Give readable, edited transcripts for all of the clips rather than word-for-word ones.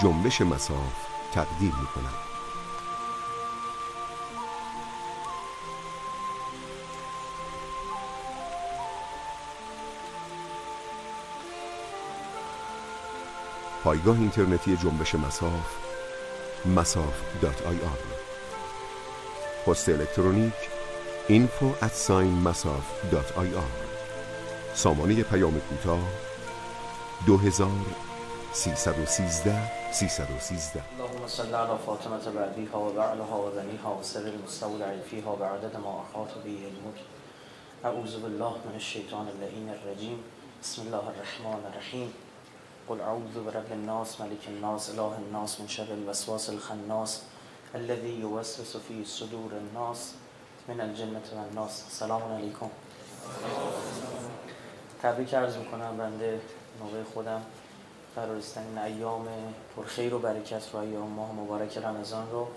جنبش مصاف تقدیم می‌کند. پایگاه اینترنتی جنبش مصاف masaf.ir. پست الکترونیک info@masaf.ir. سامانه پیام کوتاه 2313 اللهم صل علی فاطمه بعدیها و بعلها و بنیها و سر المستودع فیها و عدد ما احاط به علمک. اعوذ بالله من الشیطان اللعین الرجیم. بسم الله الرحمن الرحیم. قل اعوذ برب الناس ملک الناس اله الناس من شر الوسواس الخناس الذي يوسوس في صدور الناس من الجنة والناس. سلام علیکم. تبریک عرض میکنم بنده نوبه خودم فرارسیدن ایام پرخیر و برکت و ایام ماه مبارک رمضان رو.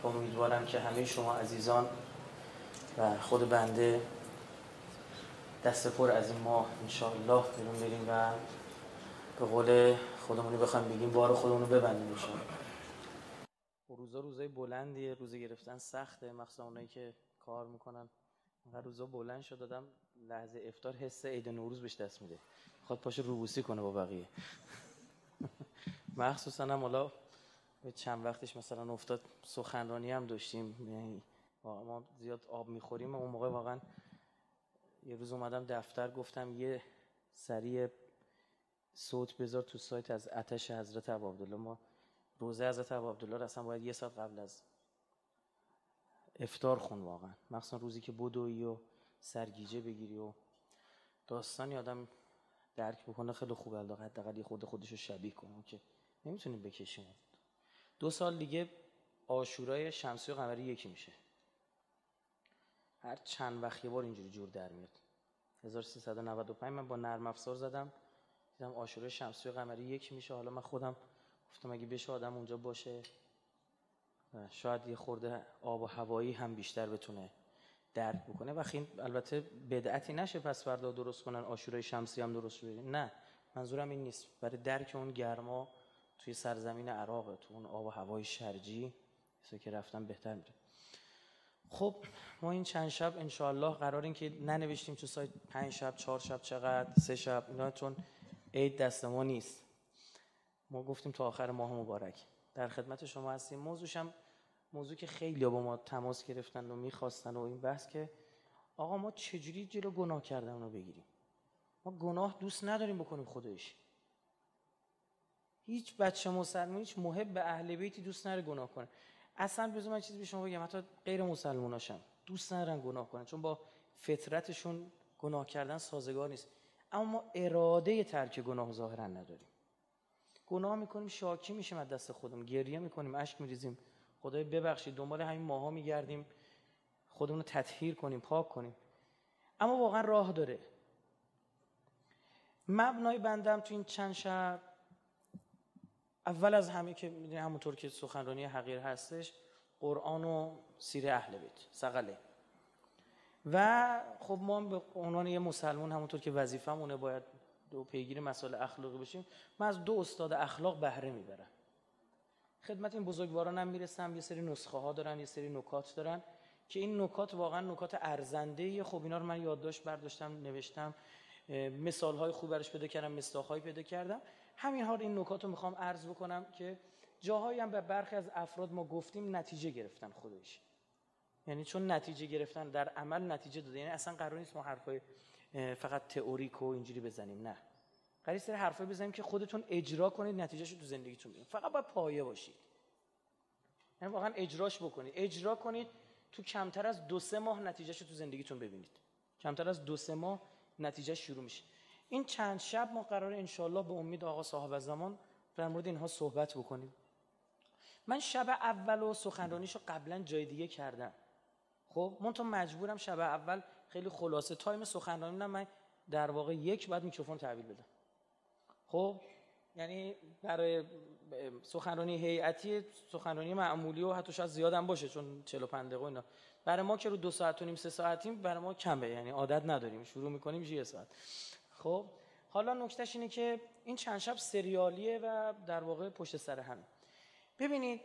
امیدوارم که همه شما عزیزان و خود بنده دست پر از این ماه انشاءالله بیرون بریم و به قول خودمونی بخوایم بگیم بار خودمونو ببندیم انشاءالله. روزا روزای بلندیه، روزه گرفتن سخته، مخصوصا اونایی که کار میکنن. هر روزا بلند شد دادم لحظه افطار حس عید نوروز بهش دست میده، خود پاشه روبوسی کنه با بقیه. مخصوصا هم حالا چند وقتش مثلا افتاد سخنرانی هم داشتیم، یعنی ما زیاد آب میخوریم. اون موقع واقعا یه روز اومدم دفتر گفتم یه سریع صوت بذار تو سایت از آتش حضرت ابوعبدالله. ما روزه حضرت ابوعبدالله رو اصلا باید 1 ساعت قبل از افطار خون، واقعا مخصوصا روزی که بدوی و سرگیجه بگیری و داستانی آدم درک بکنه خیلی خوبه. حداقل یه خودشو شبیه کنه که نمیتونیم بکشیم. 2 سال دیگه عاشورای شمسی و قمری یکی میشه. هر چند وقت یه بار اینجوری جور در میاد. 1395 من با نرم افزار زدم دیدم عاشورای شمسی و قمری یکی میشه. حالا من خودم گفتم اگه بشه آدم اونجا باشه شاید یه خورده آب و هوایی هم بیشتر بتونه درک بکنه. و البته بدعتی نشه پس فردا درست کنن عاشورای شمسی هم درست شه. نه، منظورم این نیست. برای درک اون گرما توی سرزمین عراق، تو اون آب و هوای شرجی که رفتن بهتر میره. خب ما این چند شب انشاءالله قرار این که ننوشتیم تو سایت 5 شب 4 شب چقدر 3 شب اینا، چون عید دست ما نیست. ما گفتیم تا آخر ماه مبارک در خدمت شما هستیم. موضوع که خیلی با ما تماس گرفتن و میخواستن و این بحث که آقا ما چجوری جلو گناه کردن رو بگیریم. ما گناه دوست نداریم بکنیم خودش. هیچ بچه مسلمان، هیچ محب اهل بیتی دوست نداره گناه کنه. اصلا بذار من چیزی به شما بگم، حتی غیر مسلماناشم دوست ندارن گناه کنن چون با فطرتشون گناه کردن سازگار نیست. اما ما اراده ترک گناه ظاهرا نداریم. گناه میکنیم، شاکی میشیم از دست خودمون، گریه میکنیم، اشک میریزیم، خدای ببخشید، دنبال همین ماها میگردیم خودمون رو تطهیر کنیم، پاک کنیم. اما واقعا راه داره. مبنای بندم تو این چند شب، اول از همه که میدونی همونطور که سخنرانی حقیر هستش، قرآن و سیره اهل بیت ثقله. و خب ما به عنوان یه مسلمان همونطور که وظیفه‌مونه باید پیگیر مسائل اخلاقی بشیم. من از 2 استاد اخلاق بهره میبرم. خدمت این بزرگوارانم میرسم. یه سری نسخه ها دارن، یه سری نکات دارن که این نکات واقعا نکات ارزنده‌ایه. خب اینا رو من یادداشت برداشتم، نوشتم، مثال های خوب براش پیدا کردم، مصداق های پیدا کردم. همین حال این نکات رو میخوام عرض بکنم که جاهایی هم به برخی از افراد ما گفتیم نتیجه گرفتن خودش. یعنی چون نتیجه گرفتن در عمل نتیجه داده. یعنی اصلا قرار نیست ما حرفای فقط تئوریک و اینجوری بزنیم، نه، قراره سری حرفای بزنیم که خودتون اجرا کنید، نتیجهشو تو زندگیتون ببینید. فقط باید پایه باشید، یعنی واقعا اجراش بکنید. اجرا کنید تو کمتر از 2-3 ماه نتیجهشو تو زندگیتون ببینید. کمتر از 2-3 ماه نتیجه شروع میشه. این چند شب ما قراره انشالله به امید آقا صاحب الزمان در مورد اینها صحبت بکنیم. من شب اول و سخنرانیشو قبلا جای دیگه کردم. خب من تو مجبورم شب اول خیلی خلاصه تایم سخنرانی من در واقع 1 بعد میکروفون تحویل بدم. خب یعنی برای سخنرانی هیئتی، سخنرانی معمولی و حتی شاید زیاد هم باشه چون 45 دقیقه اینا، برای ما که رو 2 ساعت و نیم 3 ساعتیم برای ما کمه، یعنی عادت نداریم، شروع میکنیم 1 ساعت. خب حالا نکتهش اینه که این چند شب سریالیه و در واقع پشت سر هم. ببینید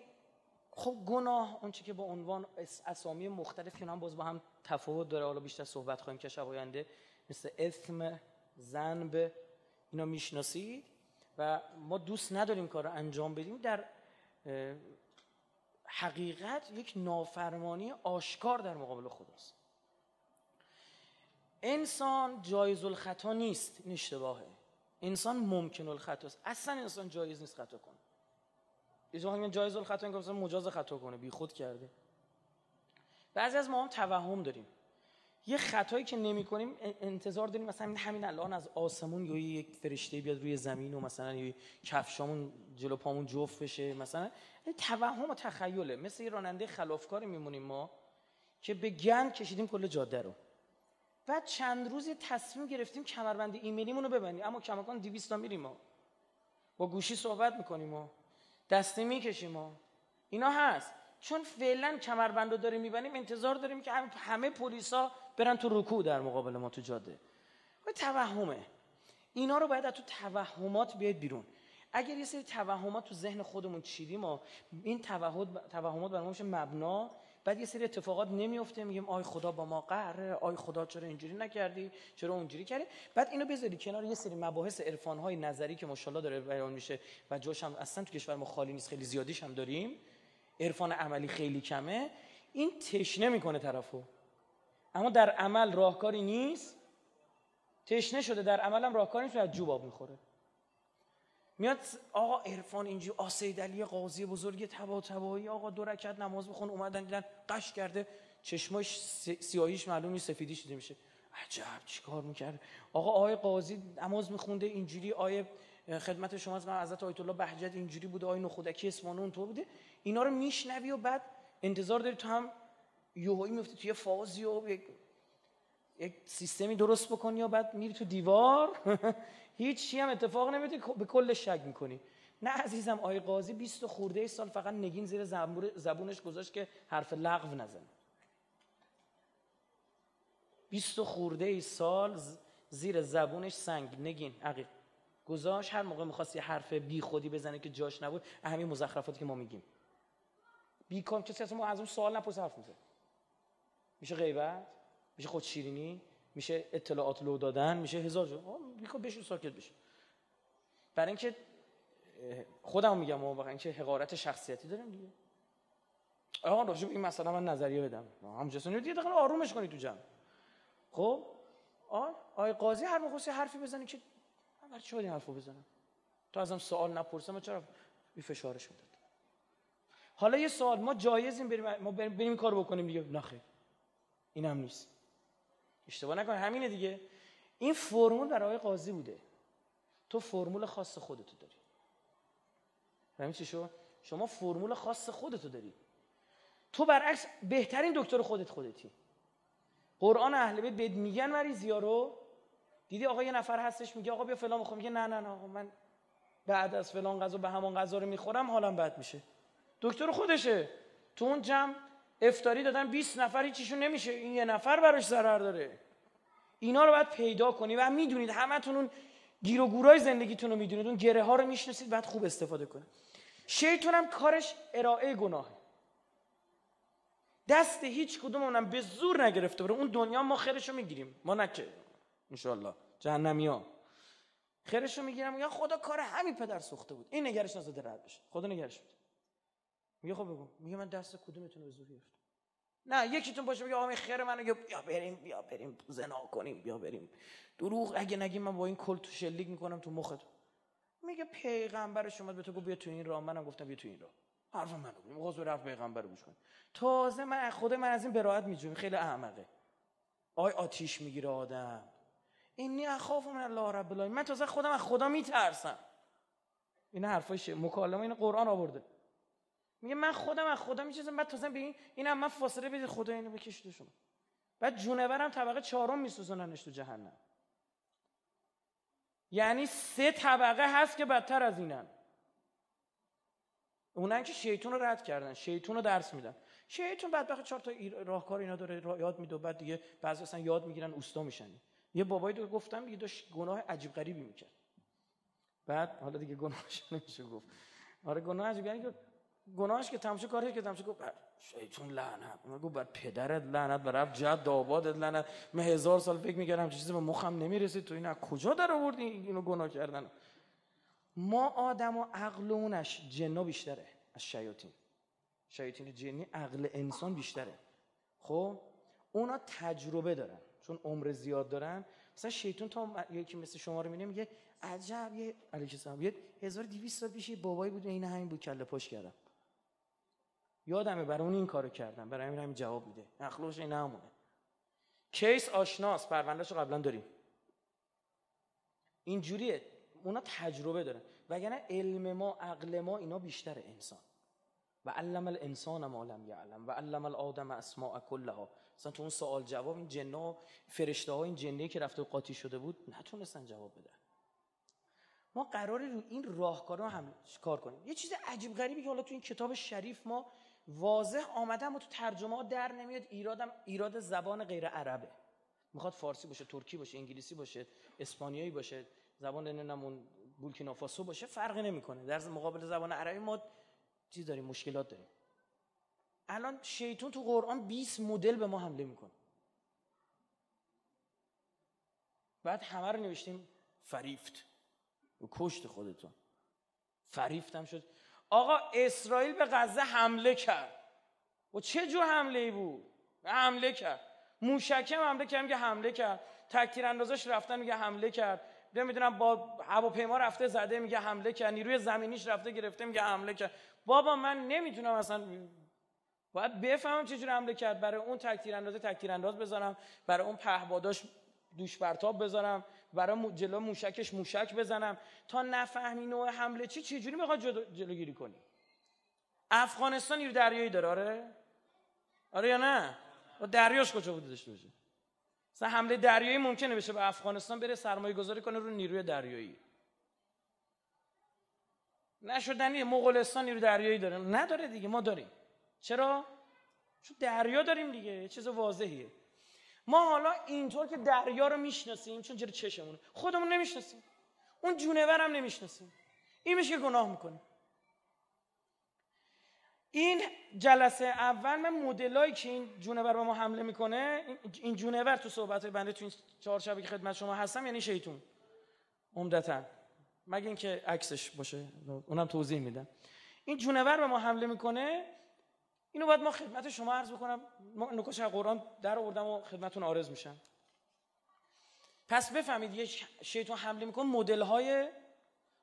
خب گناه اون چی که با عنوان اسامی مختلفی هم باز با هم تفاوت داره، حالا بیشتر صحبت خواهیم که شب آینده، مثل اثم، ذنب، اینا میشناسید و ما دوست نداریم کار رو انجام بدیم. در حقیقت یک نافرمانی آشکار در مقابل خداست. انسان جایز الخطا نیست، این اشتباهه. انسان ممکن الخطاست، اصلا انسان جایز نیست خطا کنه. یه جایی میگن جایز الخطا، این که مثلا مجاز خطا کنه، بی خود کرده. بعضی از ما هم توهم داریم یه خطایی که نمی‌کنیم انتظار داریم مثلا همین الان از آسمون یا یک فرشته بیاد روی زمین و مثلا یه کفشامون جلو پامون جفت بشه. مثلا این توهم و تخیله. مثل یه راننده خلافکاری میمونیم ما که به گند کشیدیم کل جاده رو، بعد چند روز تصمیم گرفتیم کمربند ایمنیمون رو ببندیم، اما کماکان 200 تا میریم ما، با گوشی صحبت میکنیم ما، دستی میکشیم ما. اینا هست چون فعلا کمربند رو داریم میبندیم، انتظار داریم که همه پلیسا برن تو رکوع در مقابل ما تو جاده. و توهمه. اینا رو باید از تو توهمات بیاید بیرون. اگر یه سری توهمات تو ذهن خودمون چیدیم و این توهمات برامون میشه مبنا، بعد یه سری اتفاقات نمیفته، میگیم آی خدا با ما قهره، آی خدا چرا اینجوری نکردی، چرا اونجوری کردی. بعد اینو بذاری کنار، یه سری مباحث عرفان‌های نظری که ماشاءالله داره بیان میشه و جاش هم اصلا تو کشور ما خالی نیست، خیلی زیادیش هم داریم، عرفان عملی خیلی کمه. این تشنه میکنه طرفو، اما در عمل راهکاری نیست. تشنه شده در عمل هم راهکاری نیست و از جوب آب میخوره. میاد آقا عرفان اینجوری، سید علی قاضی بزرگ تبایی آقا 2 رکعت نماز بخون، اومدن دیدن قش کرده، چشماش سیاهیش معلوم نیست، سفیدیش دیده میشه. عجب چیکار میکرد آقا؟ آقای قاضی نماز میخونده اینجوری، آیه خدمت شما از حضرت آیت الله بهجت اینجوری بوده، آیه نخودکی اسمانه اونطور بوده. اینا رو میشنوی و بعد انتظار داری تو هم یوهایی میفتی توی فازی و یک سیستمی درست بکنی و بعد میری تو دیوار هیچ چی هم اتفاق نمیفته، به کل شک میکنی. نه عزیزم، آیه قاضی 20 خورده سال فقط نگین زیر زبونش گذاشت که حرف لغو نزنه. 20 خورده سال زیر زبونش سنگ نگین عقیق گذاشت، هر موقع می‌خواست یه حرف بی خودی بزنه که جاش نبود، همین مزخرفاتی که ما میگیم بیکام، کسی اصلا از اون سوال نپرسه حرف میزنه. میشه غیبت، میشه خودشیرینی، میشه اطلاعات لو دادن، میشه هزار جور. بیکام بشین ساکت بشین. برای اینکه خودم میگم واقعا اینکه حقارت شخصیتی داریم دیگه. آقا راجع به این مسئله من نظریه بدم، همونجاست دیگه دقیقاً آرومش کنی تو جمع. خب آقای قاضی هر موقع حرفی بزنی که من برای چی باید این حرفو بزنم؟ تو ازم سوال نپرسم، من چرا بی فشارش میداد؟ حالا یه سوال، ما جایزیم بریم این کارو بکنیم دیگه؟ نه خیر، اینم نیست. اشتباه نکن، همینه دیگه. این فرمول برای آقای قاضی بوده، تو فرمول خاص خودتو داری. همین چی شو؟ شما فرمول خاص خودتو داری. تو برعکس بهترین دکتر خودتی. قرآن اهل بیت بهت میگن مریضیا رو دیدی، آقا یه نفر هستش میگه آقا بیا فلان بخور، میگه نه آقا من بعد از فلان غذا به همون غذا رو میخورم حالم بد میشه. دکتر خودشه. تو اون جمع افطاری دادن 20 نفر هیچیشون نمیشه، این یه نفر براش ضرر داره. اینا رو باید پیدا کنی و میدونید همتون اون گیر و گورای زندگیتون رو میدونید، اون گره ها رو میشناسید، بعد خوب استفاده کنید. شیطان هم کارش ارائه گناهه. دست هیچ کدومونم به زور نگرفته بره. اون دنیا ما خیرشو میگیریم، ما نکه ان شاء الله جهنمیا خیرشو میگیرم. یا خدا کار همین پدر سوخته بود، این نگرش نذاده رد بشه، خدا نگرش میده. میگه خب بگو، میگه من دست کدومتون رو به زور گرفتم؟ نه یکیتون باشه میگه آقا خیر منو بیا بریم زنا کنیم، بیا بریم. دروغ اگه نگی من با این کل تو شلیک میکنم تو مخت. میگه پیغمبرش اومد به تو گفت بیا تو این راه، منم گفتم بیا تو این راه. حرف منو گفت میخواست بره پیغمبر رو گوش کنه. تازه من از این براءت میجویم، خیلی احمقه. آتیش میگیره آدم. اینی اخاف من الله رب العالمین، من تازه خودم از خدا میترسم. این حرفای مکالمه این قرآن آورده. میگه من خودم از خدا میچزم، بعد تازه به اینم من فاصله بدید خدا اینو بکشید شما. بعد جونورم طبقه 4 میسوزوننش تو جهنم. یعنی 3 طبقه هست که بدتر از اینن. اونن که شیطون رو رد کردن، شیطون رو درس میدن. شیطون بدبخت 4 تا راهکار اینا داره یاد میده، بعد دیگه بعضی اصلا یاد میگیرن اوستا میشن. یه بابایی رو گفتم دیگه داشت گناه عجیب غریبی میکرد. بعد حالا دیگه گناهش نمیشه گفت. آره گناه عجیب غریبی، گناهش که تماشا کاری که تماشا گفت شیطون لعنت، من گفت بر پدرت لعنت، بر رب جد آبادت لعنت. من 1000 سال فکر میکردم چیزی به مخم نمیرسید، تو اینا کجا در آوردی اینو گناه کردن؟ ما آدم و عقل اونش جنا بیشتره از شیاطین. شیاطین جنی عقل انسان بیشتره. خب اونا تجربه دارن چون عمر زیاد دارن. مثلا شیطان تا یکی مثل شما رو میبینه میگه عجب، یه علیه السلام 1200 سال پیش بابایی بود این همین بود کله پاش کردم، یادمه برای اون این کارو کردم، برای همین جواب میده. اخلاقش این همونه. کیس آشناس، پروندهشو قبلا داریم. اینجوریه، اونا تجربه دارن. وگرنه علم ما، عقل ما اینا بیشتره انسان. و علم الانسان ما لم یعلم و علم الآدم اسماء کلها. مثلا تو اون سوال جواب این جن‌ها، فرشته‌ها، این جنی که رفته قاطی شده بود نتونستن جواب بدن. ما قراره رو این راهکارا هم کار کنیم. یه چیز عجیب غریبی که حالا تو این کتاب شریف ما واضح آمده اما تو ترجمه ها در نمیاد، ایراد زبان غیر عربه. میخواد فارسی باشه، ترکی باشه، انگلیسی باشه، اسپانیایی باشه، زبان نمون بورکینافاسو باشه، فرقی نمیکنه. در مقابل زبان عربی ما چیز داریم، مشکلات داریم. الان شیطان تو قرآن 20 مدل به ما حمله میکنه. بعد همه رو نوشتیم فریفت و کشت خودتون. فریفتم شد. آقا اسرائیل به غزه حمله کرد. و چه جور حمله ای بود؟ حمله کرد. موشکم حمله کرد، میگه حمله کرد. تک‌تیراندازاش رفتن، میگه حمله کرد. نمیدونم با هواپیما رفته زده، میگه حمله کرد. نیروی زمینیش رفته گرفته، میگه حمله کرد. بابا من نمیتونم اصلا، باید بفهمم چه جور حمله کرد. برای اون تک‌تیرانداز بذارم، برای اون پهپاداش دوش پرتاب بذارم، برای جلو موشکش موشک بزنم، تا نفهمی نوع حمله چه جوری میخواد جلوگیری کنی. افغانستان نیرو دریایی داره؟ آره یا نه؟ دریاش کجا بوده داشته باشه؟ مثلا حمله دریایی ممکنه بشه به افغانستان، بره سرمایه گذاری کنه رو نیروی دریایی. نشدنیه. مغولستان نیرو دریایی داره؟ نداره دیگه، ما داریم. چرا؟ چون دریا داریم دیگه، چیز واضحیه. ما حالا اینطور که دریا رو میشناسیم چون جلوی چشمونه، خودمون نمیشناسیم، اون جونور هم نمیشناسیم. این میشه گناه میکنه. این جلسه اول من مدلایی که این جونور به ما حمله میکنه، این جونور تو صحبت‌های بنده تو این 4 شبی که خدمت شما هستم یعنی شیطون عمدتاً، مگه اینکه عکسش باشه اونم توضیح میدم. این جونور به ما حمله میکنه، اینو باید ما خدمت شما عرض بکنم. ما نکاش از قرآن در آوردم و خدمتتون عارض میشم. پس بفهمید یه شیطان حمله میکنه، مدل‌های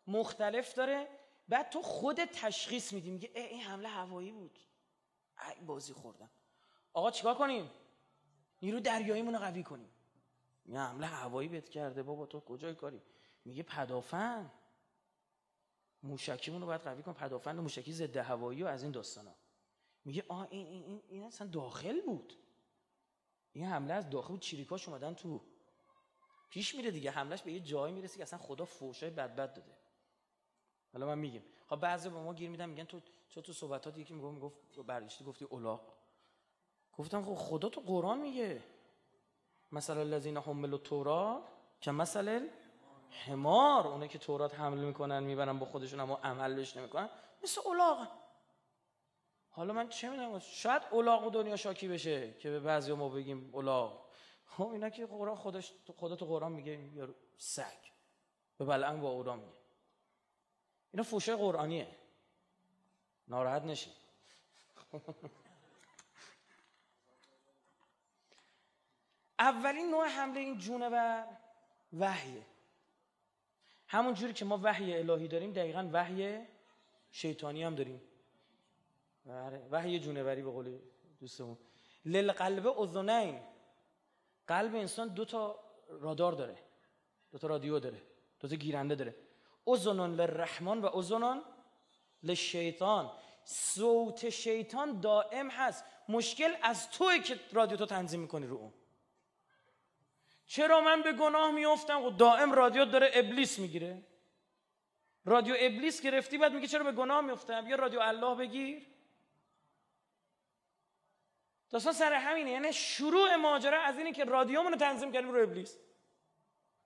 مختلف داره. بعد تو خودت تشخیص میدی، میگه این حمله هوایی بود، ای بازی خوردم. آقا چیکار کنیم؟ نیرو دریاییمون رو قوی کنیم. یه حمله هوایی بهت کرده، بابا تو کجای کاری؟ میگه پدافند موشکیمون رو باید قوی کنیم، پدافند موشکی ضد هوایی و از این داستانا. میگه این اصلا داخل بود، این حمله از داخل بود، چریکاش اومدن تو. پیش میره دیگه، حملهش به یه جایی میرسه که اصلا خدا فوشای بد داده. حالا من میگم، خب بعضی به ما گیر میدن میگن تو صحبتات یکی میگفت برگشتی گفتی الاغ. گفتم خب خدا تو قرآن میگه مثلا الذین حملوا التوراة کمثل الحمار، اونه که تورات حمل میکنن میبرن با خودشون اما عملش نمیکنن مثل الاغ. حالا من چه میدونم، شاید الاغ دنیا شاکی بشه که به بعضیا ما بگیم الاغ. خب اینا که قرآن خدا تو قرآن میگه یا سگ به بلعم با اورا میگه. اینا فوشه قرآنیه، ناراحت نشین. اولین نوع حمله این جونور وحیه. همون جوری که ما وحی الهی داریم دقیقاً وحی شیطانی هم داریم. وحی جونوری به قول دوستمون. للقلب اذنین، قلب انسان 2 تا رادار داره، 2 تا رادیو داره، 2 تا گیرنده داره. اذن للرحمن و اذن للشیطان. صوت شیطان دائم هست، مشکل از توئه که رادیو تو تنظیم میکنی رو اون. چرا من به گناه میافتم؟ و دائم رادیو داره ابلیس میگیره. رادیو ابلیس گرفتی بعد میگه چرا به گناه میافتم؟ یا رادیو الله بگیر. داستان سر همینه. یعنی شروع ماجرا از اینه که رادیومونو تنظیم کردیم رو ابلیس.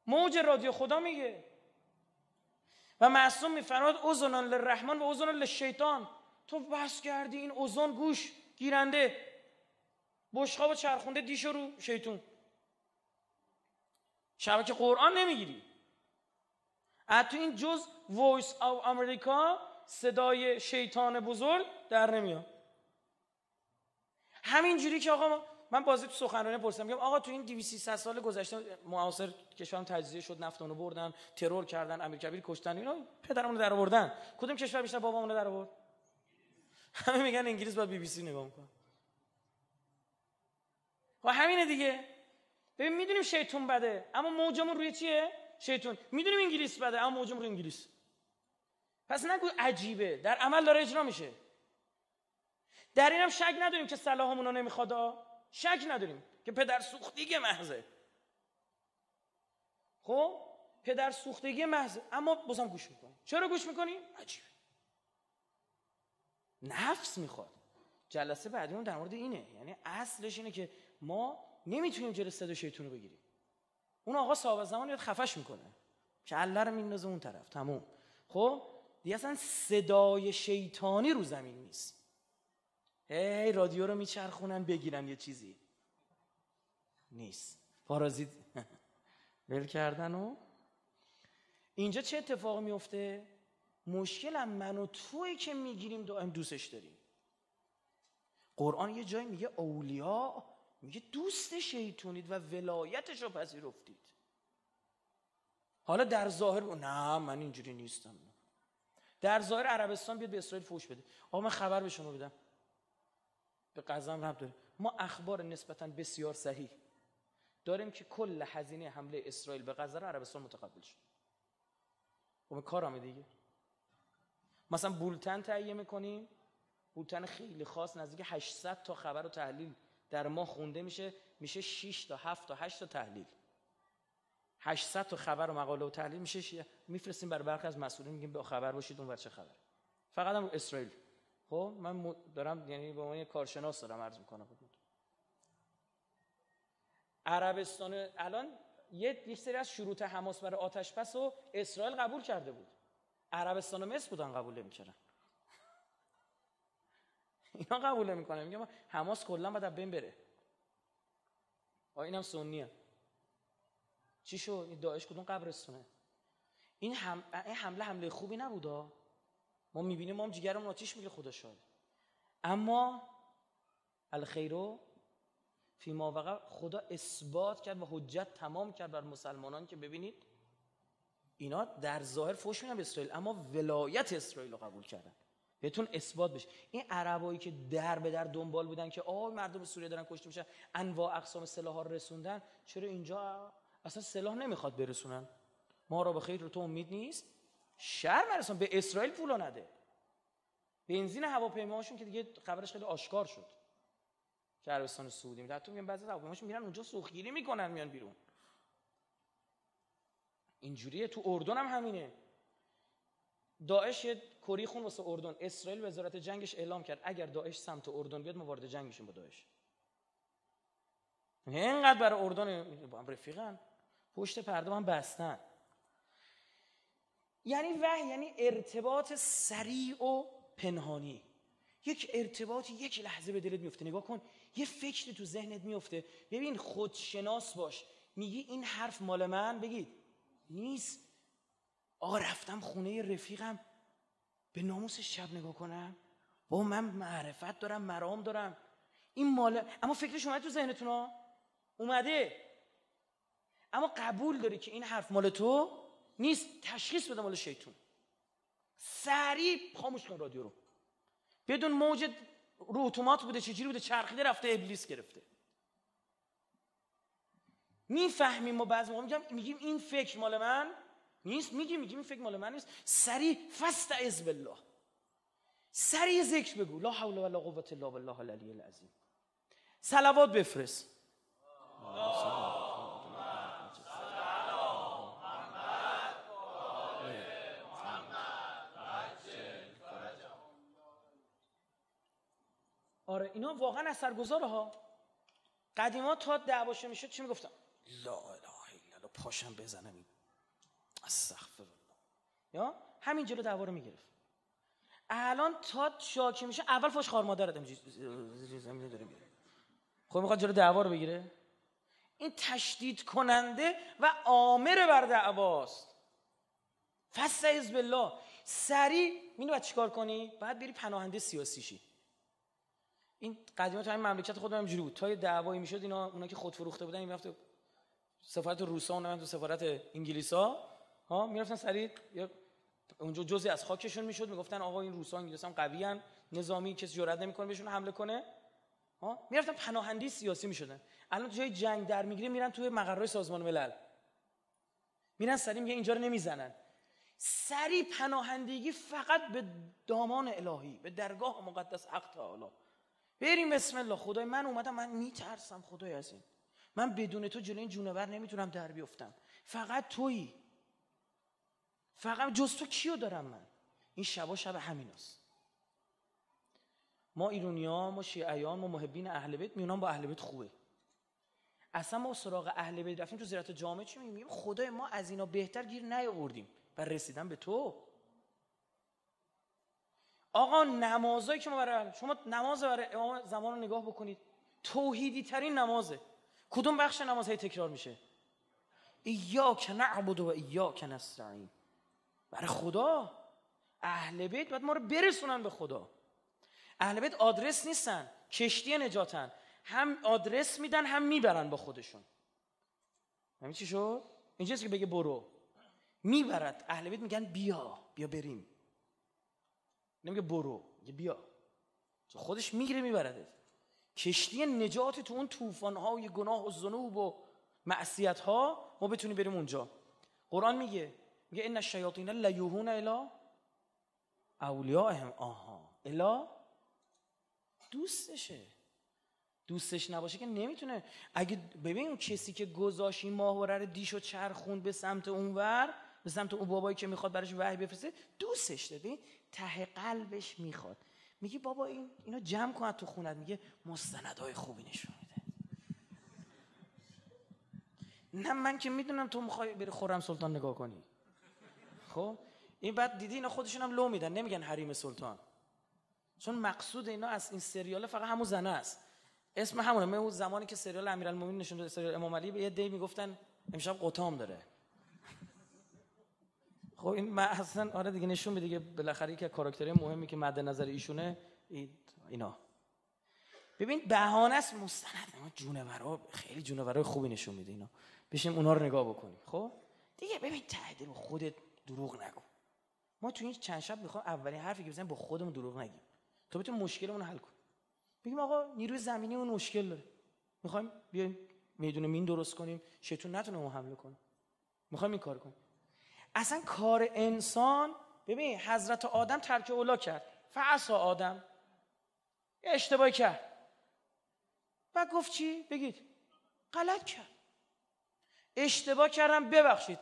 موج رادیو خدا میگه. و معصوم میفرماد اذن للرحمن و اذن للشیطان. تو بس کردی این اذن گوش گیرنده، بشقاب چرخونده دیشو رو شیطون. شبکه قرآن نمیگیری. تو این جز وایس آف امریکا صدای شیطان بزرگ در نمیاد. همینجوری که آقا من بازی تو سخنرانی پرسیدم، میگم آقا تو این 200 سال گذشته معاصر کشورم تجزیه شد، نفتونو بردن، ترور کردن، امیرکبیر کشتن، اینا پدرمون رو در آوردن. کدوم کشور بیشتر بابامون رو در آورد؟ همه میگن انگلیس باید BBC نگاه میکنه. خب همینه دیگه. ببین میدونیم شیطون بده، اما موجمون روی چیه؟ شیطون. میدونیم انگلیس بده، اما موجمون روی انگلیس. پس نگو عجیبه، در عمل داره اجرا میشه. در اینم شک نداریم که صلاحمون رو نمیخواد، شک نداریم که پدر سوختگی محضه. خب پدر سوختگی محضه، اما بازم گوش میکنیم. چرا گوش میکنیم؟ عجیبه، نفس میخواد. جلسه بعدیمون در مورد اینه، یعنی اصلش اینه که ما نمیتونیم جلوی صدای شیطون رو بگیریم. اون آقا صاحب زمان یاد خفش میکنه، کله رو میندازه اون طرف، تموم. خب دیگه اصلا صدای شیطانی رو زمین نیست. هی رادیو رو میچرخونن بگیرن یه چیزی نیست، پارازیت ول کردن. و اینجا چه اتفاقی میفته؟ مشکلم من و تویی که میگیریم دائم دوستش داریم. قرآن یه جایی میگه اولیا، میگه دوست شیطونید و ولایتش رو پذیرفتید. حالا در ظاهر نه من اینجوری نیستم. در ظاهر عربستان بیاد به اسرائیل فوش بده. آقا من خبر به شما بدم، به غزم ربط داره. ما اخبار نسبتاً بسیار صحیح داریم که کل هزینه حمله اسرائیل به غزه عربستان متقبل شد. خب کارامه دیگه. مثلا بولتن تهیه میکنیم، بولتن خیلی خاص، نزدیک 800 تا خبر و تحلیل در ما خونده میشه 6 تا 7 تا 8 تا تحلیل. 800 تا خبر و مقاله و تحلیل میشه، میفرستیم برای برخی از مسئولین، میگیم با خبر باشید اون ور چه خبر. فقط هم اسرائیل. خب من دارم یعنی به عنوان کارشناس دارم عرض میکنم خدمتتون. عربستان الان یه سری از شروط حماس برای آتش بس رو اسرائیل قبول کرده بود، عربستان و مصر بودن قبول نمی‌کردن. اینا قبول نمی‌کنن، میگم حماس کلا باید از بین بره. اینم سنیه. چی شد؟ این داعش کدوم قبرستونه؟ این حمله خوبی نبودا. ما می‌بینیم، ما هم جیگرمون آتیش میگه خدا شاهد. اما الخیرو فی ما وقع، خدا اثبات کرد و حجت تمام کرد بر مسلمانان که ببینید اینا در ظاهر فوش میدن به اسرائیل، اما ولایت اسرائیل رو قبول کردن. بهتون اثبات بشه. این عربایی که در به در دنبال بودن که مردم سوریه دارن کشته میشن، انواع اقسام سلاح‌ها رو رسوندن، چرا اینجا اصلا سلاح نمیخواد برسونن؟ ما را به خیر رو تو امید نیست، شر مرسون به اسرائیل پولا نده. بنزین هواپیماهاشون که دیگه خبرش خیلی آشکار شد که عربستان سعودی میاد، حتی میگن بعضی از هواپیماهاشون میرن اونجا سوختگیری میکنن میان بیرون. اینجوریه. تو اردن هم همینه. داعش کری خون واسه اردن، اسرائیل وزارت جنگش اعلام کرد اگر داعش سمت اردن بیاد ما وارد جنگ میشیم با داعش. اینقدر برای اردن با هم رفیقن، پشت پرده هم بستن. یعنی وحی یعنی ارتباط سریع و پنهانی. یک ارتباطی یک لحظه به دلت میفته. نگاه کن، یه فکری تو ذهنت میفته. ببین خودشناس باش. میگی این حرف مال من، بگید نیست. آقا رفتم خونه رفیقم، به ناموسش شب نگاه کنم، با من معرفت دارم، مرام دارم، این مال، اما فکرش اومده تو ذهنتون ها، اومده، اما قبول داری که این حرف مال تو نیست. تشخیص بده مال شیطون. سریع خاموش کن رادیو رو. بدون موج رو اتومات بوده، چجوری بوده، چرخیده رفته، ابلیس گرفته. میفهمیم ما بعضی موقع میگیم این فکر مال من نیست، میگیم این فکر مال من نیست. سریع فاستعذ بالله، سریع ذکر بگو لا حول ولا قوة الا بالله العلی العظیم. صلوات بفرست. آره اینا واقعا اثرگذاره ها. قدیما تا دعواشه میشد چی میگفتن؟ لا اله الا الله یا پاشم بزنم این استغفرالله، یا همین جلو دعوا رو میگرفت. الان تا شاکی میشه اول فوش خار مادرت زمین داره میره، خب میخواد جلو دعوا رو بگیره. این تشدید کننده و آمر بر دعواست. فاستعذ بالله. سریع میدونی باید چیکار کنی؟ باید بری پناهنده سیاسی شی. این قدیما تو همین مملکت خودم اینجوری بود، تا یه دعوایی میشد اونا که خود فروخته بودن این وقت سفارت روسا و تو سفارت انگلیسا میرفتن سریع اونجا جزئی از خاکشون میشد، میگفتن آقا این روسا انگلیس هم قوی ان، نظامی کسی جرئت نمیکنه بهشون حمله کنه. میرفتن پناهنده سیاسی میشدن. الان جای جنگ در میگیره میرن توی مقرهای سازمان ملل، میرن سریع میگه اینجا رو نمیزنن. سریع پناهندگی فقط به دامان الهی، به درگاه مقدس حق تعالی. بریم بسم الله. خدای من اومدم، من میترسم خدای از این، من بدون تو جلوی این جونور نمیتونم در بیفتم، فقط تویی، فقط جز تو کیو دارم من. این شب همیناست. ما ایرانی‌ها، ما شیعیان، ما محبین اهل بیت میونم با اهل بیت خوبه. اصلا ما سراغ اهل بیت رفتیم تو زیارت جامع چی میگیم؟ خدای ما از اینا بهتر گیر نیاوردیم برای رسیدن به تو. آقا نمازایی که ما برای شما نماز برای امام زمان رو نگاه بکنید، توحیدی ترین نمازه. کدوم بخش نماز هی تکرار میشه؟ ایاک نعبد و ایاک نستعین. برای خدا. اهل بیت باید ما رو برسونن به خدا. اهل بیت آدرس نیستن، کشتی نجاتن، هم آدرس میدن هم میبرن با خودشون. همین چی شد؟ اینجاست که بگه برو، میبرد. اهل بیت میگن بیا بریم، نمیگه برو، میگه بیا، خودش میگیره میبرده. کشتی نجات تو اون طوفان‌های گناه و ذنوب و معصیت‌ها ما بتونیم بریم اونجا. قرآن میگه ان الشیاطین لیوحون الی اولیائهم. الی دوستش نباشه که نمیتونه. اگه ببین اون کسی که گذاشت این ماهواره رو دیشو چرخوند به سمت اونور، به سمت اون بابایی که میخواد براش وحی بفرسته، دوستش داره، ته قلبش میخواد. میگی بابا اینا جمع کن تو خونت، میگه مستندهای خوبی نشون میده. نه من که میدونم تو میخوای بری خرم سلطان نگاه کنی. خب این بعد دیدی اینا خودشون هم لو میدن، نمیگن حریم سلطان، چون مقصود اینا از این سریال فقط همون زنه است. اسم همونه. من اون زمانی که سریال امیرالمومنین نشون داد، سریال امام علی، به یه دی میگفتن امشب قطام داره. خب این من اصلا آره دیگه نشون میده دیگه، بالاخره که کاراکترهای مهمی که مد نظر ایشونه اینا. ببین بهانه است مستند. ما جونورا خیلی جونورای خوبی نشون میده اینا، بشیم اونا رو نگاه بکنیم. خب دیگه ببین ته دل خودت دروغ نگو. ما تو این چند شب میخوام اولین حرفی که بزنیم با خودمون دروغ نگیم تا بتونیم مشکلمون رو حل کنیم. بگیم آقا نیروی زمینی اون مشکل داره، میخوایم بیایم میدون مین درست کنیم شیطون نتونه اون حمله کنه، میخوایم این کار کنیم. اصلا کار انسان، ببین حضرت آدم ترک اولا کرد، فعصا آدم یه اشتباهی کرد، بعد گفت چی؟ بگید غلط کرد، اشتباه کردم ببخشید.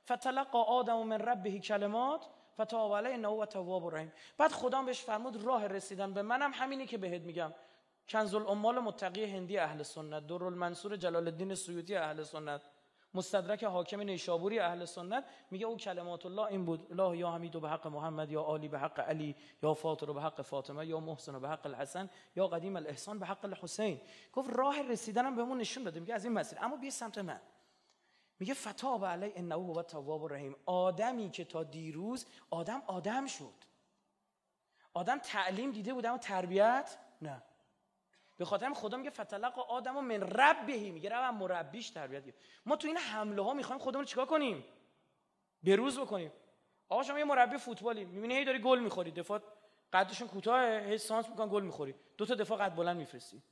فتلقى آدم من ربه کلمات فتاب علیه انه هو التواب الرحیم. بعد خدا بهش فرمود راه رسیدن به منم همینی که بهت میگم. کنز الاموال متقی هندی اهل سنت، درالمنصور جلال الدین سیوطی اهل سنت، مستدرک حاکم نیشابوری اهل سنت میگه او کلمات الله این بود: الله یا حمید به حق محمد، یا عالی به حق علی، یا فاطر به حق فاطمه، یا محسن به حق الحسن، یا قدیم الاحسان به حق الحسین. گفت راه رسیدنم بهمون نشون بده، میگه از این مسیر، اما بیا سمت من. میگه فتاب علی انه هو التواب الرحیم. آدمی که تا دیروز آدم شد، آدم تعلیم دیده بود اما تربیت نه. به خاطر همین خدا میگه فتلقى آدم من ربه، میگه رب مربیش تربیت گرفت. ما تو این حمله ها میخوایم خودمون چیکار کنیم؟ بروز بکنیم. آقا شما یه مربی فوتبالی میبینی هی داری گل میخوری، دفاع قدشون کوتاهه، هی سانس میکنن گل میخوری، دو تا دفاع قد بلند میفرستی.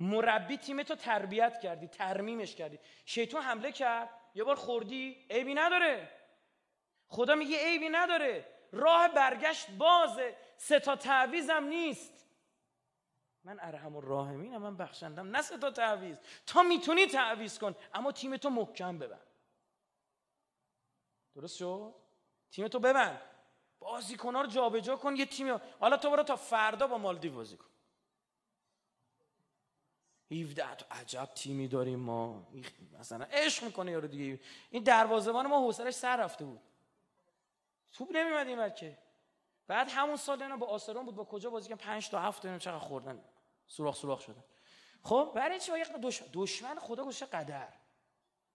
مربی تیمتو تربیت کردی، ترمیمش کردی، شیطان حمله کرد یه بار خوردی، عیبی نداره. خدا میگه عیبی نداره، راه برگشت بازه، 3 تا تعویضم نیست. من ارحم الراحمینم، من بخشندم، نه 3 تا تعویض. تا میتونی تعویض کن اما تیمتو محکم ببند. درست شد؟ تیمتو ببند، بازیکن‌ها رو جابجا کن، یه تیم. حالا تو برو تا فردا با مالدیو بازی کن. 17 تا عجب تیمی داریم ما، مثلا عشق میکنه یارو دیگه. این دروازه‌بان ما حوصله‌اش سر رفته بود، توپ نمیومد این که. بعد همون سال اینا با آسرون بود، با کجا بازی کردن 5 تا 7 تا چقدر خوردن، سوراخ شدن. خب برای چی؟ دشمن خدا گوشه قدر.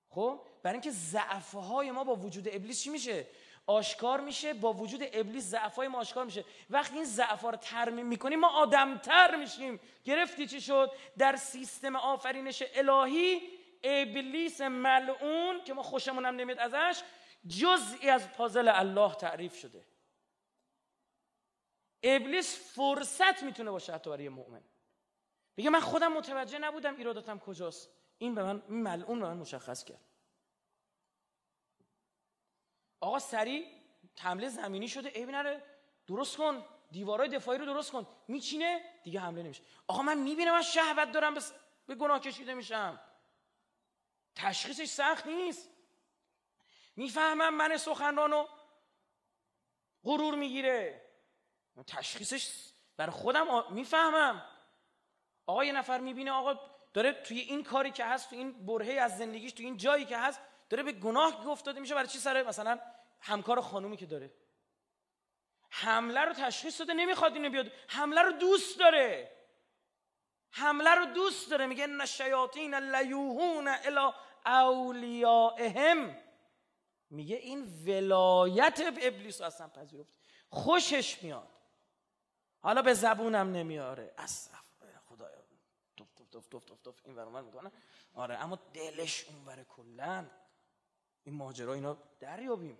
خب برای اینکه ضعف‌های ما با وجود ابلیس چی میشه؟ آشکار میشه. با وجود ابلیس ضعف‌های ما آشکار میشه. وقتی این ضعف‌ها رو ترمیم میکنیم ما آدم‌تر میشیم. گرفتی چی شد؟ در سیستم آفرینش الهی ابلیس ملعون که ما خوشمون هم نمیاد ازش، جزئی از پازل الله تعریف شده. ابلیس فرصت میتونه باشه حتی برای مؤمن. بگه من خودم متوجه نبودم ایراداتم کجاست، این به من، این ملعون به من مشخص کرد. آقا سریع حمله زمینی شده، عیب نره درست کن، دیوارای دفاعی رو درست کن، میچینه دیگه حمله نمیشه. آقا من میبینم من شهوت دارم به گناه کشیده میشم، تشخیصش سخت نیست. میفهمم من سخنرانو غرور میگیره، تشخیصش برای خودم میفهمم. آقا یه نفر میبینه آقا داره توی این کاری که هست، توی این برهه از زندگیش، توی این جایی که هست داره به گناه افتاده میشه. برای چی؟ سر مثلا همکار خانومی که داره حمله رو تشخیص داده، نمیخواد اینو بیاد، حمله رو دوست داره، حمله رو دوست داره. میگه ان الشیاطین لیوحون الی اولیائهم، میگه این ولایت ابلیس اصلا پذیرفت، خوشش میاد. حالا به زبونم نمیاره، خدایا توف این ورانور میکنه، آره، اما دلش اونوره. کلا این ماجرا اینا دریابیم.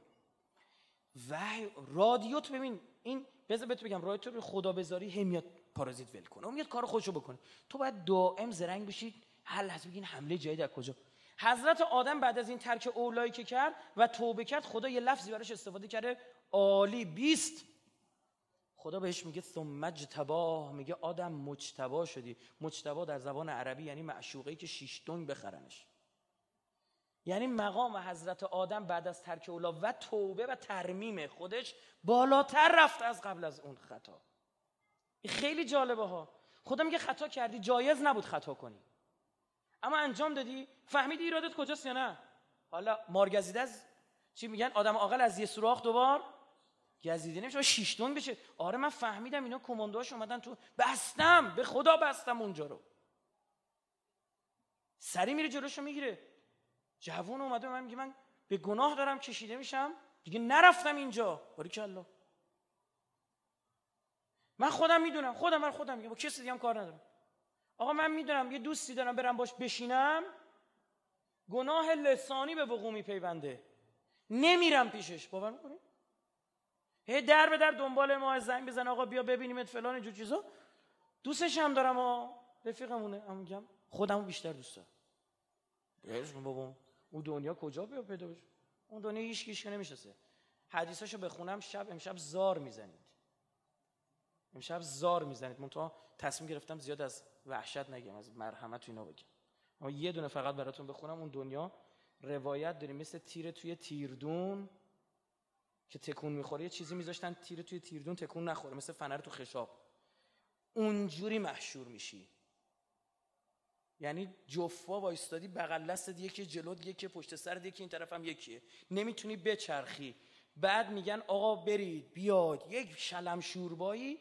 وحی رادیو تو ببین، این بذار بهت بگم، رادیو تو خدا بذاری هم میاد پارازیت ول کنه، اون میاد کارو خودشو بکنه. تو باید دائم زرنگ بشی، حل هست بگین حمله جدید از کجا. حضرت آدم بعد از این ترک اولایی که کرد و توبه کرد، خدا یه لفظی براش استفاده کرده عالی 20. خدا بهش میگه ثم اجتباه، میگه آدم مجتبا شدی. مجتبا در زبان عربی یعنی معشوقه‌ای که 6 دنگ بخرنش. یعنی مقام حضرت آدم بعد از ترک اولا و توبه و ترمیم خودش بالاتر رفت از قبل از اون خطا. این خیلی جالبه ها. خدا میگه خطا کردی، جایز نبود خطا کنی، اما انجام دادی، فهمیدی ایرادت کجاست یا نه؟ حالا مارگزیده از چی میگن؟ آدم عاقل از یه سوراخ دوبار گزیده نمیشه، 6 دنگ بشه. آره من فهمیدم اینا کماندوهاش اومدن تو، بستم، به خدا بستم اونجا رو. سری میره جلوشو میگیره. جوون اومده من میگه من به گناه دارم کشیده میشم، دیگه نرفتم اینجا. باریکالله. من خودم میدونم، خودم میگم، با کسی دیگه هم کار ندارم. آقا من میدونم یه دوستی دارم برم باش بشینم، گناه لسانی به وقوع میپیونده، نمیرم پیشش. باور میکنی؟ هی در به در دنبال ما، زنگ بزن آقا بیا ببینیمت فلان اینجور چیزا. دوستش هم دارم رفیقمونه، اما میگم خودمو بیشتر دوست دارم. عشق بابا، اون دنیا کجا پیدا بشه؟ اون دنیا هیچ کیش نمیشناسه. حدیثاشو بخونم امشب زار میزنید. منتها تصمیم گرفتم زیاد از وحشت نگم، از مرحمت و اینا بگم. اما یه دونه فقط براتون بخونم. اون دنیا روایت داریم مثل تیر توی تیردون که تکون میخوره، یه چیزی میذاشتن تیر توی تیردون تکون نخوره، مثل فنر تو خشاب، اونجوری محشور میشی. یعنی جفا وایستادی، بغل دستت یکی جلوت، یکی پشت سرت، یکی این طرفم یکیه، نمیتونی بچرخی. بعد میگن آقا برید بیاد یک شلم شوربایی،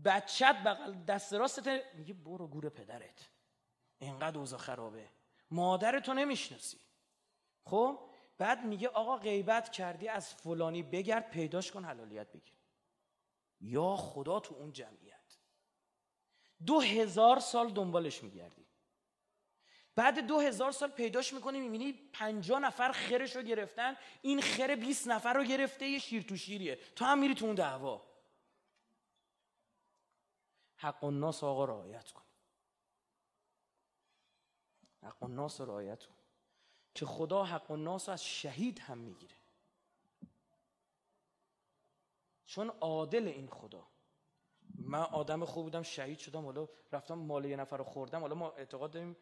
بچت بغل دست راستت، میگه برو گور پدرت، اینقدر اوضاع خرابه، مادرتو نمیشناسی. خب بعد میگه آقا غیبت کردی از فلانی، بگرد پیداش کن حلالیت بگیر. یا خدا تو اون جمعیت 2000 سال دنبالش میگردی، بعد 2000 سال پیداش میکنی، میبینی 50 نفر خرش رو گرفتن، این خر 20 نفر رو گرفته، یه شیر تو شیریه، تو هم میری تو اون دعوا. حق الناس آقا رعایت کن، حق الناس رعایت کن که خدا حق الناس از شهید هم میگیره، چون عادل این خدا. من آدم خوب بودم شهید شدم، حالا رفتم مال یه نفر رو خوردم. حالا ما اعتقاد داریم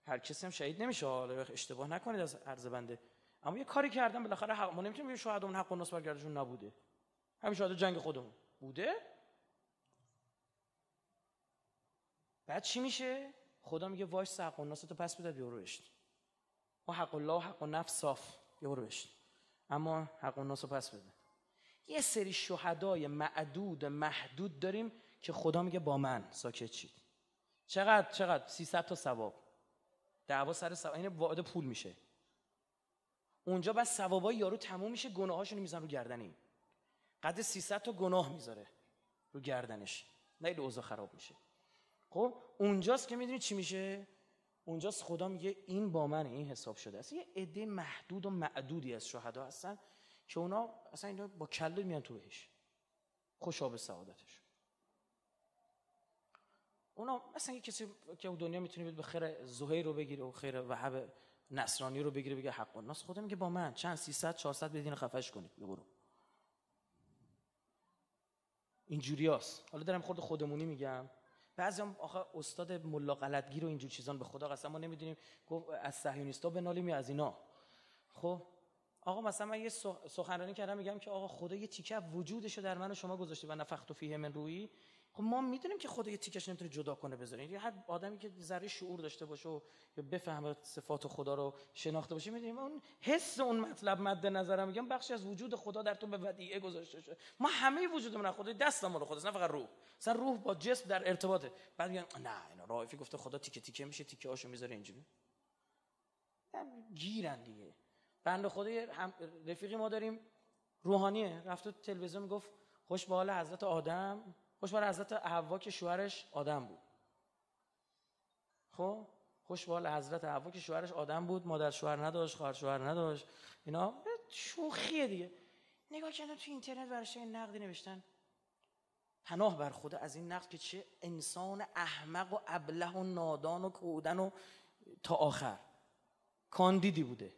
هر کسی هم شهید نمیشه، حالا اشتباه نکنید از عرض بنده، اما یه کاری کردم بالاخره حق، ما نمیتونیم یه شهادمون حق الناس برگردشون نبوده، همین شهادت جنگ خودمون بوده. بعد چی میشه؟ خدا میگه واش حق الناس تو پس بده بیارو بشت. ما حق الله و حق النفس صاف بیارو بشت، اما حق الناس رو پس بده. یه سری شهدای معدود محدود داریم که خدا میگه با من ساکت شید. چقدر 300 تا ثواب. دعوا سر ثواب، این وعده پول میشه. اونجا بس ثوابای یارو تموم میشه، گناهاشونو میزنن رو گردن این. قد 300 تا گناه میذاره رو گردنش. نه اوضاع خراب میشه. خب اونجاست که میدونی چی میشه؟ اونجاست خدا میگه این با منه، این حساب شده است. یه عده محدود و معدودی از شهدا هستن که اونا اصلا اینا با کله میان تو بهش. خوشا به سعادتش. اونا مثلا یه کسی که دنیا میتونه به خیر زهیر رو بگیره و خیر وهب نصرانی رو بگیره بگه حق الناس، خدا میگه با من چند 300 400 بدین خفش کنید برو. اینجوریاست. حالا دارم خودمونی میگم. بعضیام آخه استاد ملا غلطگیر و اینجور چیزان به خدا قسم ما نمیدونیم، گفت از صهیونیستا بنالیم یا از اینا. خب آقا مثلا من یه سخنرانی کردم میگم که آقا خدا یه تیکه وجودشو در من و شما گذاشته و نفخت فیه من روحی. خب ما میدونیم که خدا یه تیکش نمیتونه جدا کنه بذاره. یعنی هر آدمی که ذره شعور داشته باشه و یا بفهمه صفات خدا رو شناخته باشه، میدونیم اون حس اون مطلب مد نظرم میگم بخشی از وجود خدا در تو به ودیعه گذاشته شده. ما همه وجودمون از خدا، دستمون خداست، نه فقط روح. مثلا روح با جسم در ارتباطه. بعد میگن نه اینا رائفی گفته خدا تیکه تیکه میشه، تیکه هاشو میذاره اینجوری. گیرن دیگه. بنده خدا رفیقی ما داریم روحانیه، رفت تو تلویزیون میگفت خوش به حال حضرت آدم، خوش به حال حضرت حوا که شوهرش آدم بود. خب خوش به حال حضرت حوا که شوهرش آدم بود، مادر شوهر نداشت، خواهر شوهر نداشت. اینا شوخیه دیگه. نگاه کردم تو اینترنت ورشه نقدی نوشتن، پناه بر خدا از این نقد که چه انسان احمق و ابله و نادان و کودن و تا آخر. کاندیدی بوده.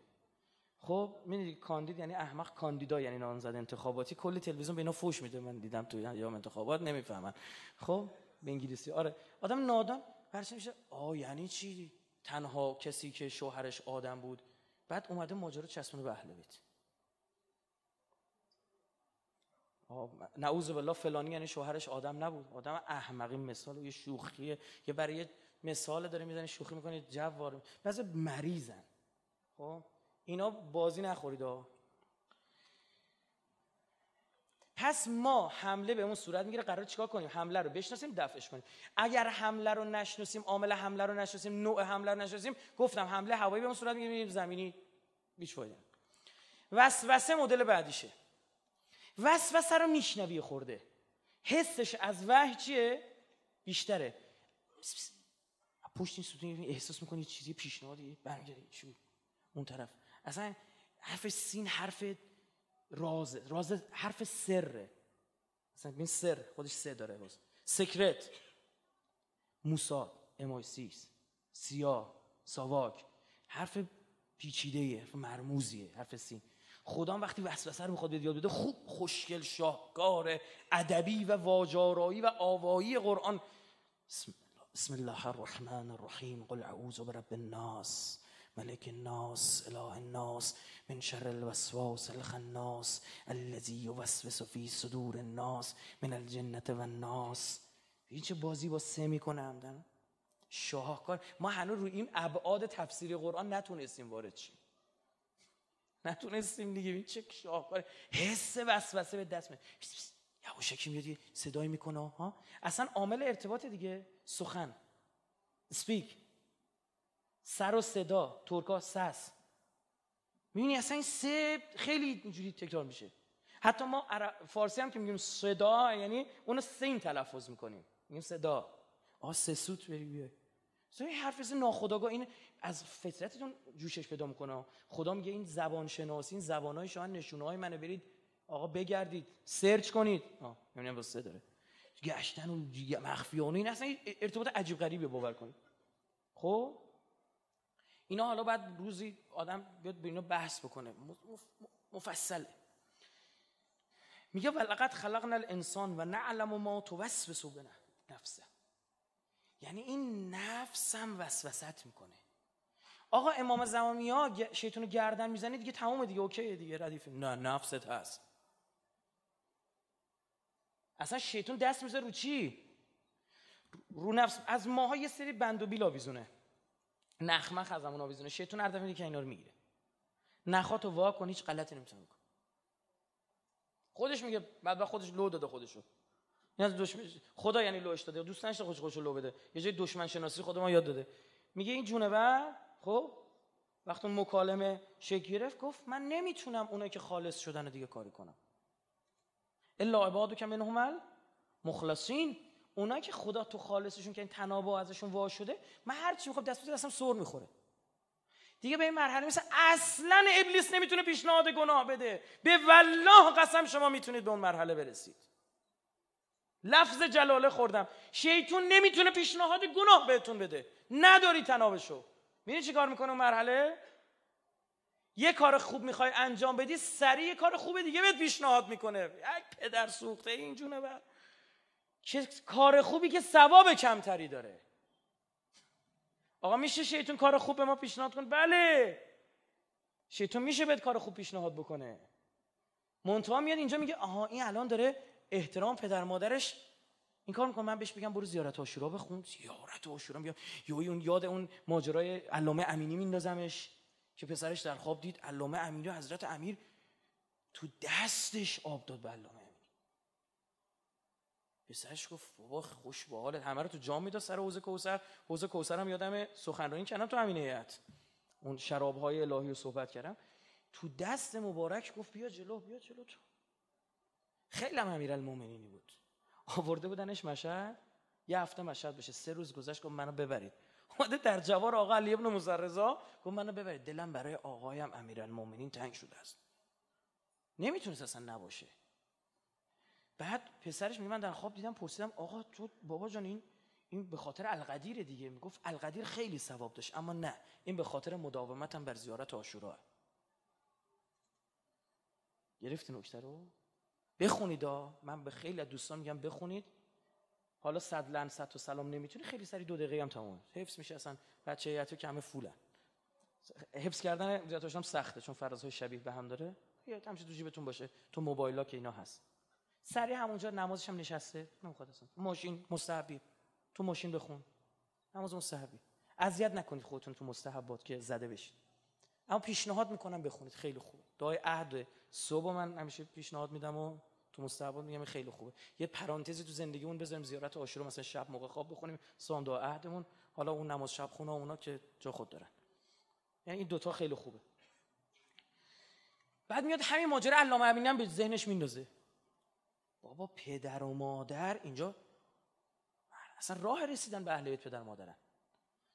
خب میدونی کاندید یعنی احمق، کاندیدا یعنی نامزد انتخاباتی. کلی تلویزیون به اینا فوش میده، من دیدم تو ایام انتخابات، نمیفهمن. خب به انگلیسی. آره آدم نادان برش میشه. یعنی چی تنها کسی که شوهرش آدم بود؟ بعد اومده ماجرا چسبونه به اهل بیت. نعوذ بالله فلانی یعنی شوهرش آدم نبود، آدم احمقی. مثال یه شوخیه، یه برای یه مثال داره میزنه، شوخی میکنه، جو وارد. بعضی مریضن. خب اینا بازی نخورید پس ما حمله به اون صورت میگیره، قرار چیکار کنیم؟ حمله رو بشناسیم، دفعش کنیم. اگر حمله رو نشناسیم، عامل حمله رو نشناسیم، نوع حمله رو نشناسیم، گفتم حمله هوایی به اون صورت میگیره، زمینی هیچ فایده نداره. وسوسه مدل بعدیشه. وسوسه رو میشنوی خورده، حسش از وحی چیه؟ بیشتره. پشت این ستون احساس میکنی چیزی پیشنهادی برمیگردی اون طرف. اصلا حرف سین حرف راز حرف سره. اصلا این سر خودش سه داره. باز سکرت، موساد، امایسیس، سیاه، ساواک، حرف پیچیده‌ایه، حرف مرموزیه، حرف سین. خدا وقتی وسوسه رو میخواد یاد بده، خوب خوشگل شاهکار ادبی و واجارایی و آوایی قرآن. بسم الله الرحمن الرحیم. قل اعوذ برب الناس ملک الناس اله الناس من شر الوسواس الخناس الذی یوسوس فی صدور الناس من الجنة والناس. این چه بازی با سه میکنه همدن. شاهکار. ما هنوز روی این ابعاد تفسیر قرآن نتونستیم وارد شیم. نتونستیم دیگه. این چه شاهکار. حس وسوسه به دست میاد. یواشکی میاد صدایی میکنه ها. اصلا عامل ارتباط دیگه. سخن، اسپیک، سر و صدا، ترکا سس. میبینی اصلا این سه خیلی اینجوری تکرار میشه. حتی ما فارسی هم که میگیم صدا، یعنی اونو سین تلفظ میکنیم، میگیم صدا. سه سوت بری بیای. این حرف ناخودآگاه این از فطرتتون جوشش پیدا میکنه. خدا میگه این زبان شناسی، این زبانهای شما نشونه‌های منه، برید آقا بگردید، سرچ کنید. میبینیم با سه داره. گشتن و مخفیانه، این اصلا ارتباط عجیب غریبی باور کنید. خب اینا حالا بعد روزی آدم بیاد به اینا بحث بکنه مفصله. میگه ولقد خلقنا الانسان و نعلم ما توسوس نفسه. یعنی این نفس هم وسوسه میکنه. آقا امام زمانی ها شیطان رو گردن میزنه دیگه تمومه دیگه، اوکیه دیگه، ردیفه. نه نفست هست. اصلا شیطان دست میذاره رو چی؟ رو نفس از ماها یه سری بند و بیل آویزونه، نخمخ از همون آویزونه. شیطان هر دفعه میگه که اینا رو میگیره. نخاتو وا کن، هیچ غلطی نمیتونه بکنه. خودش میگه بعد خودش لو داده خودشو. یعنی دشمن خدا یعنی لوش داده، دوست نداشته خودشو لو بده. یه جای دشمن شناسی خود ما یاد داده. میگه این جونور خب وقتی مکالمه شکل گرفت گفت من نمیتونم اونایی که خالص شدن دیگه کاری کنم. الا عبادک منهم المخلصین، اونایی که خدا تو خالصشون که این تنابع ازشون وا شده، من هر چی میخوام دست بدم سر میخوره. دیگه به این مرحله مثلا اصلا ابلیس نمیتونه پیشنهاد گناه بده. به والله قسم شما میتونید به اون مرحله برسید. لفظ جلاله خوردم، شیطان نمیتونه پیشنهاد گناه بهتون بده، نداری تنابشو. میدونی چی کار میکنه اون مرحله؟ یه کار خوب میخوای انجام بدی، سریع یه کار خوب دیگه بهت پیشنهاد میکنه. یک پدر سوخته این جونه چه کار خوبی که ثواب کمتری داره. آقا میشه شیطان کار خوب به ما پیشنهاد کنه؟ بله، شیطان میشه بهت کار خوب پیشنهاد بکنه. منتها میاد اینجا میگه آها این الان داره احترام پدر مادرش این کار میکنه، من بهش بگم برو زیارت عاشورا بخون. زیارت عاشورا میگم اون یاد اون ماجرای علامه امینی میندازمش که پسرش در خواب دید علامه امینی و حضرت امیر تو دستش آب داد به علامه امینی. پسرش گفت بابا خوش به حالت، همه رو تو جام میداد سر حوض کوثر. حوض کوثر هم یادم سخنرانی کردم تو همین هیئت، اون شراب‌های الهی رو صحبت کردم. تو دست مبارک گفت بیا جلو بیا جلو. تو خیلی هم امیرالمومنینی بود. آورده بودنش مشهد، یه هفته مشهد بشه، 3 روز گذشت گفت منو ببرید. اومده در جوار آقا علی ابن موسی رضا گفت منو ببرید، دلم برای آقایم امیرالمومنین تنگ شده است. نمیتونست اصلا نباشه. بعد پسرش میگه من در خواب دیدم، پرسیدم آقا تو بابا جان این به خاطر القدیر دیگه؟ میگفت القدیر خیلی ثواب داشت، اما نه این به خاطر مداومتم بر زیارت عاشورا. گرفتی نکته رو؟ بخونید. من به خیلی از دوستان میگم بخونید. حالا 100 لعن 100 تا سلام نمیتونی، خیلی سری 2 دقیقه هم تمومه، حفظ میشه. اصلا بچه هیئتی که همه فولن، حفظ کردن زیادتاش هم سخته چون فرازهای شبیه به هم داره. یه همش تو جیبتون باشه، تو موبایلا که اینا هست. سری همونجا نمازش هم نشسته، نمیخواد اصلا ماشین مستحبی تو ماشین بخون، نماز مستحبی. اذیت نکنید خودتون تو مستحبات که زده بشید. اما پیشنهاد میکنم بخونید، خیلی خوبه. دعای عهد صبح من همیشه پیشنهاد میدم و تو مستحبات میگم خیلی خوبه. یه پرانتزی تو زندگیمون بذاریم، زیارت عاشورا مثلا شب موقع خواب بخونیم، صبح دعای عهدمون، حالا اون نماز شب خونه اونا که جا خود دارن. یعنی این دوتا خیلی خوبه. بعد میاد همین ماجرا علامه امینی هم به ذهنش میندازه. بابا پدر و مادر اینجا اصلا راه رسیدن به اهل بیت پدر مادرن.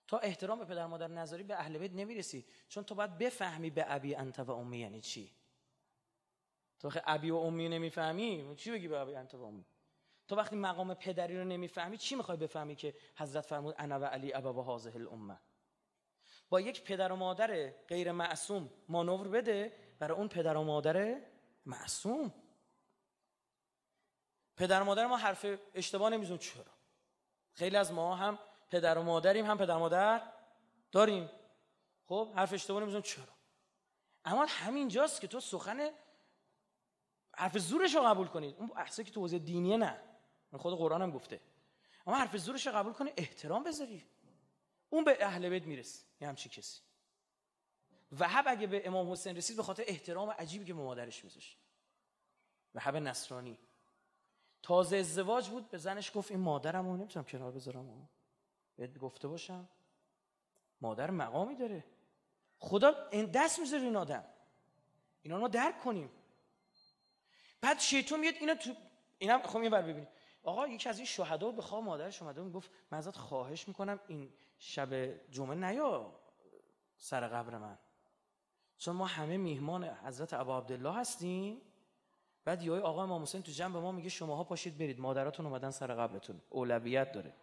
تا احترام به پدر مادر نذاری به اهل بیت نمیرسی، چون تو باید بفهمی به ابی انت و امی یعنی چی. تو وقتی ابی و امی نمیفهمی چی بگی به ابی انت و امی؟ تو وقتی مقام پدری رو نمیفهمی چی میخوای بفهمی که حضرت فرمود انا و علی ابوا هذه الامه؟ با یک پدر و مادر غیر معصوم مانور بده برای اون پدر و مادر معصوم. پدر و مادر ما حرف اشتباه نمیزنن. چرا؟ خیلی از ما هم پدر و مادریم هم پدر و مادر داریم، خب حرف اشتباه نمیزنن. چرا؟ اما همینجاست که تو سخن حرف زورش رو قبول کنید. اون احساسی که تو حوزه دینیه نه، خود قرآن هم گفته. اما حرف زورش رو قبول کنی، احترام بذاری، اون به اهل بیت میرسه. یه همچی کسی وهب اگه به امام حسین رسید به خاطر احترام عجیبی که به مادرش میذاشت. وهب نصرانی تازه ازدواج بود، به زنش گفت این مادرمو نمیتونم کنار بذارم، بهت گفته باشم مادر مقامی داره، خدا این دست میذاره این آدم، اینا رو درک کنیم. بعد شیطان میاد اینا خب اینور ببینید. آقا یکی از این شهدا به خواب مادرش اومده میگفت من ازت خواهش میکنم این شب جمعه نیا سر قبر من، چون ما همه میهمان حضرت ابا عبدالله هستیم. بعد یهو آقا امام حسین تو جنب ما میگه شماها پاشید برید، مادراتون اومدن سر قبرتون، اولویت داره.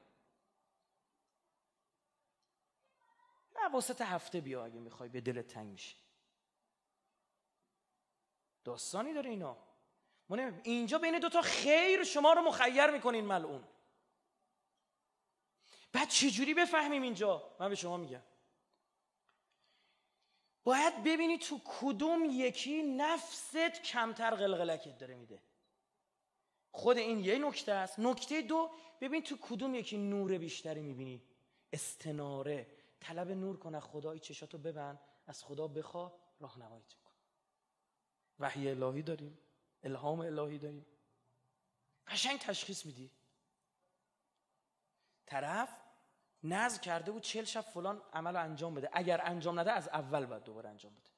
نه واسط هفته بیا اگه میخوای به دلت تنگ میشه. داستانی داره اینا. اینجا بین دوتا خیر شما رو مخیر میکنین ملعون. بعد چجوری بفهمیم اینجا؟ من به شما میگم باید ببینی تو کدوم یکی نفست کمتر قلقلکت داره میده. خود این یه نکته است. نکته دو، ببین تو کدوم یکی نور بیشتری میبینی؟ استناره. طلب نور کن از خدا، چشاتو ببند، از خدا بخوا، راهنماییت کن. وحی الهی داریم، الهام الهی داریم، قشنگ تشخیص میدی. طرف نذر کرده بود 40 شب فلان عمل انجام بده، اگر انجام نده از اول باید دوباره انجام بده،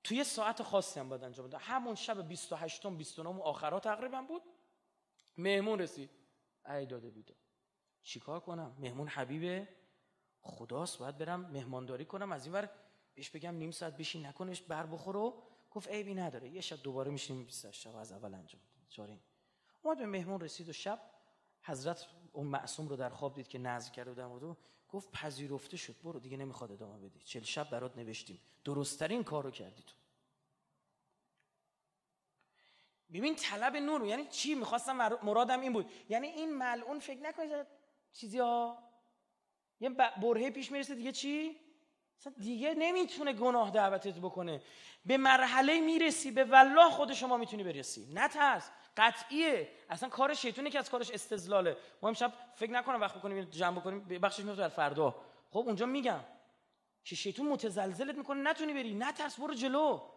توی ساعت خاصی هم باید انجام بده. همون شب 28 29 آخرا تقریبا بود، مهمون رسید، ای داده بیداد، چیکار کنم؟ مهمون حبیب خداست، باید برم مهمانداری کنم، از این ور بهش بگم نیم ساعت بشین نکنش بر بخوره. گفت عیبی نداره، یه شب دوباره میشیم 28 شب از اول انجام بده. چارین اومد به مهمون رسید و شب حضرت اون معصوم رو در خواب دید که نذر کرده بودن و گفت پذیرفته شد، برو دیگه نمیخواد ادامه بدی، 40 شب برات نوشتیم، درست‌ترین کارو کردی تو. ببین طلب نور یعنی چی؟ میخواستم مرادم این بود، یعنی این ملعون فکر نکنید چیزی ها یه برهه پیش میرسه دیگه چی؟ اصلا دیگه نمیتونه گناه دعوتت بکنه. به مرحله میرسی به والله خود شما میتونی برسی، نترس، قطعیه. اصلا کار شیطونه که از کارش استدلاله. ما امشب فکر نکنم وقت بکنیم جمع بکنیم، بخشش میفته در فردا. خب اونجا میگم که شیطون متزلزلت میکنه نتونی بری، نترس، برو جلو.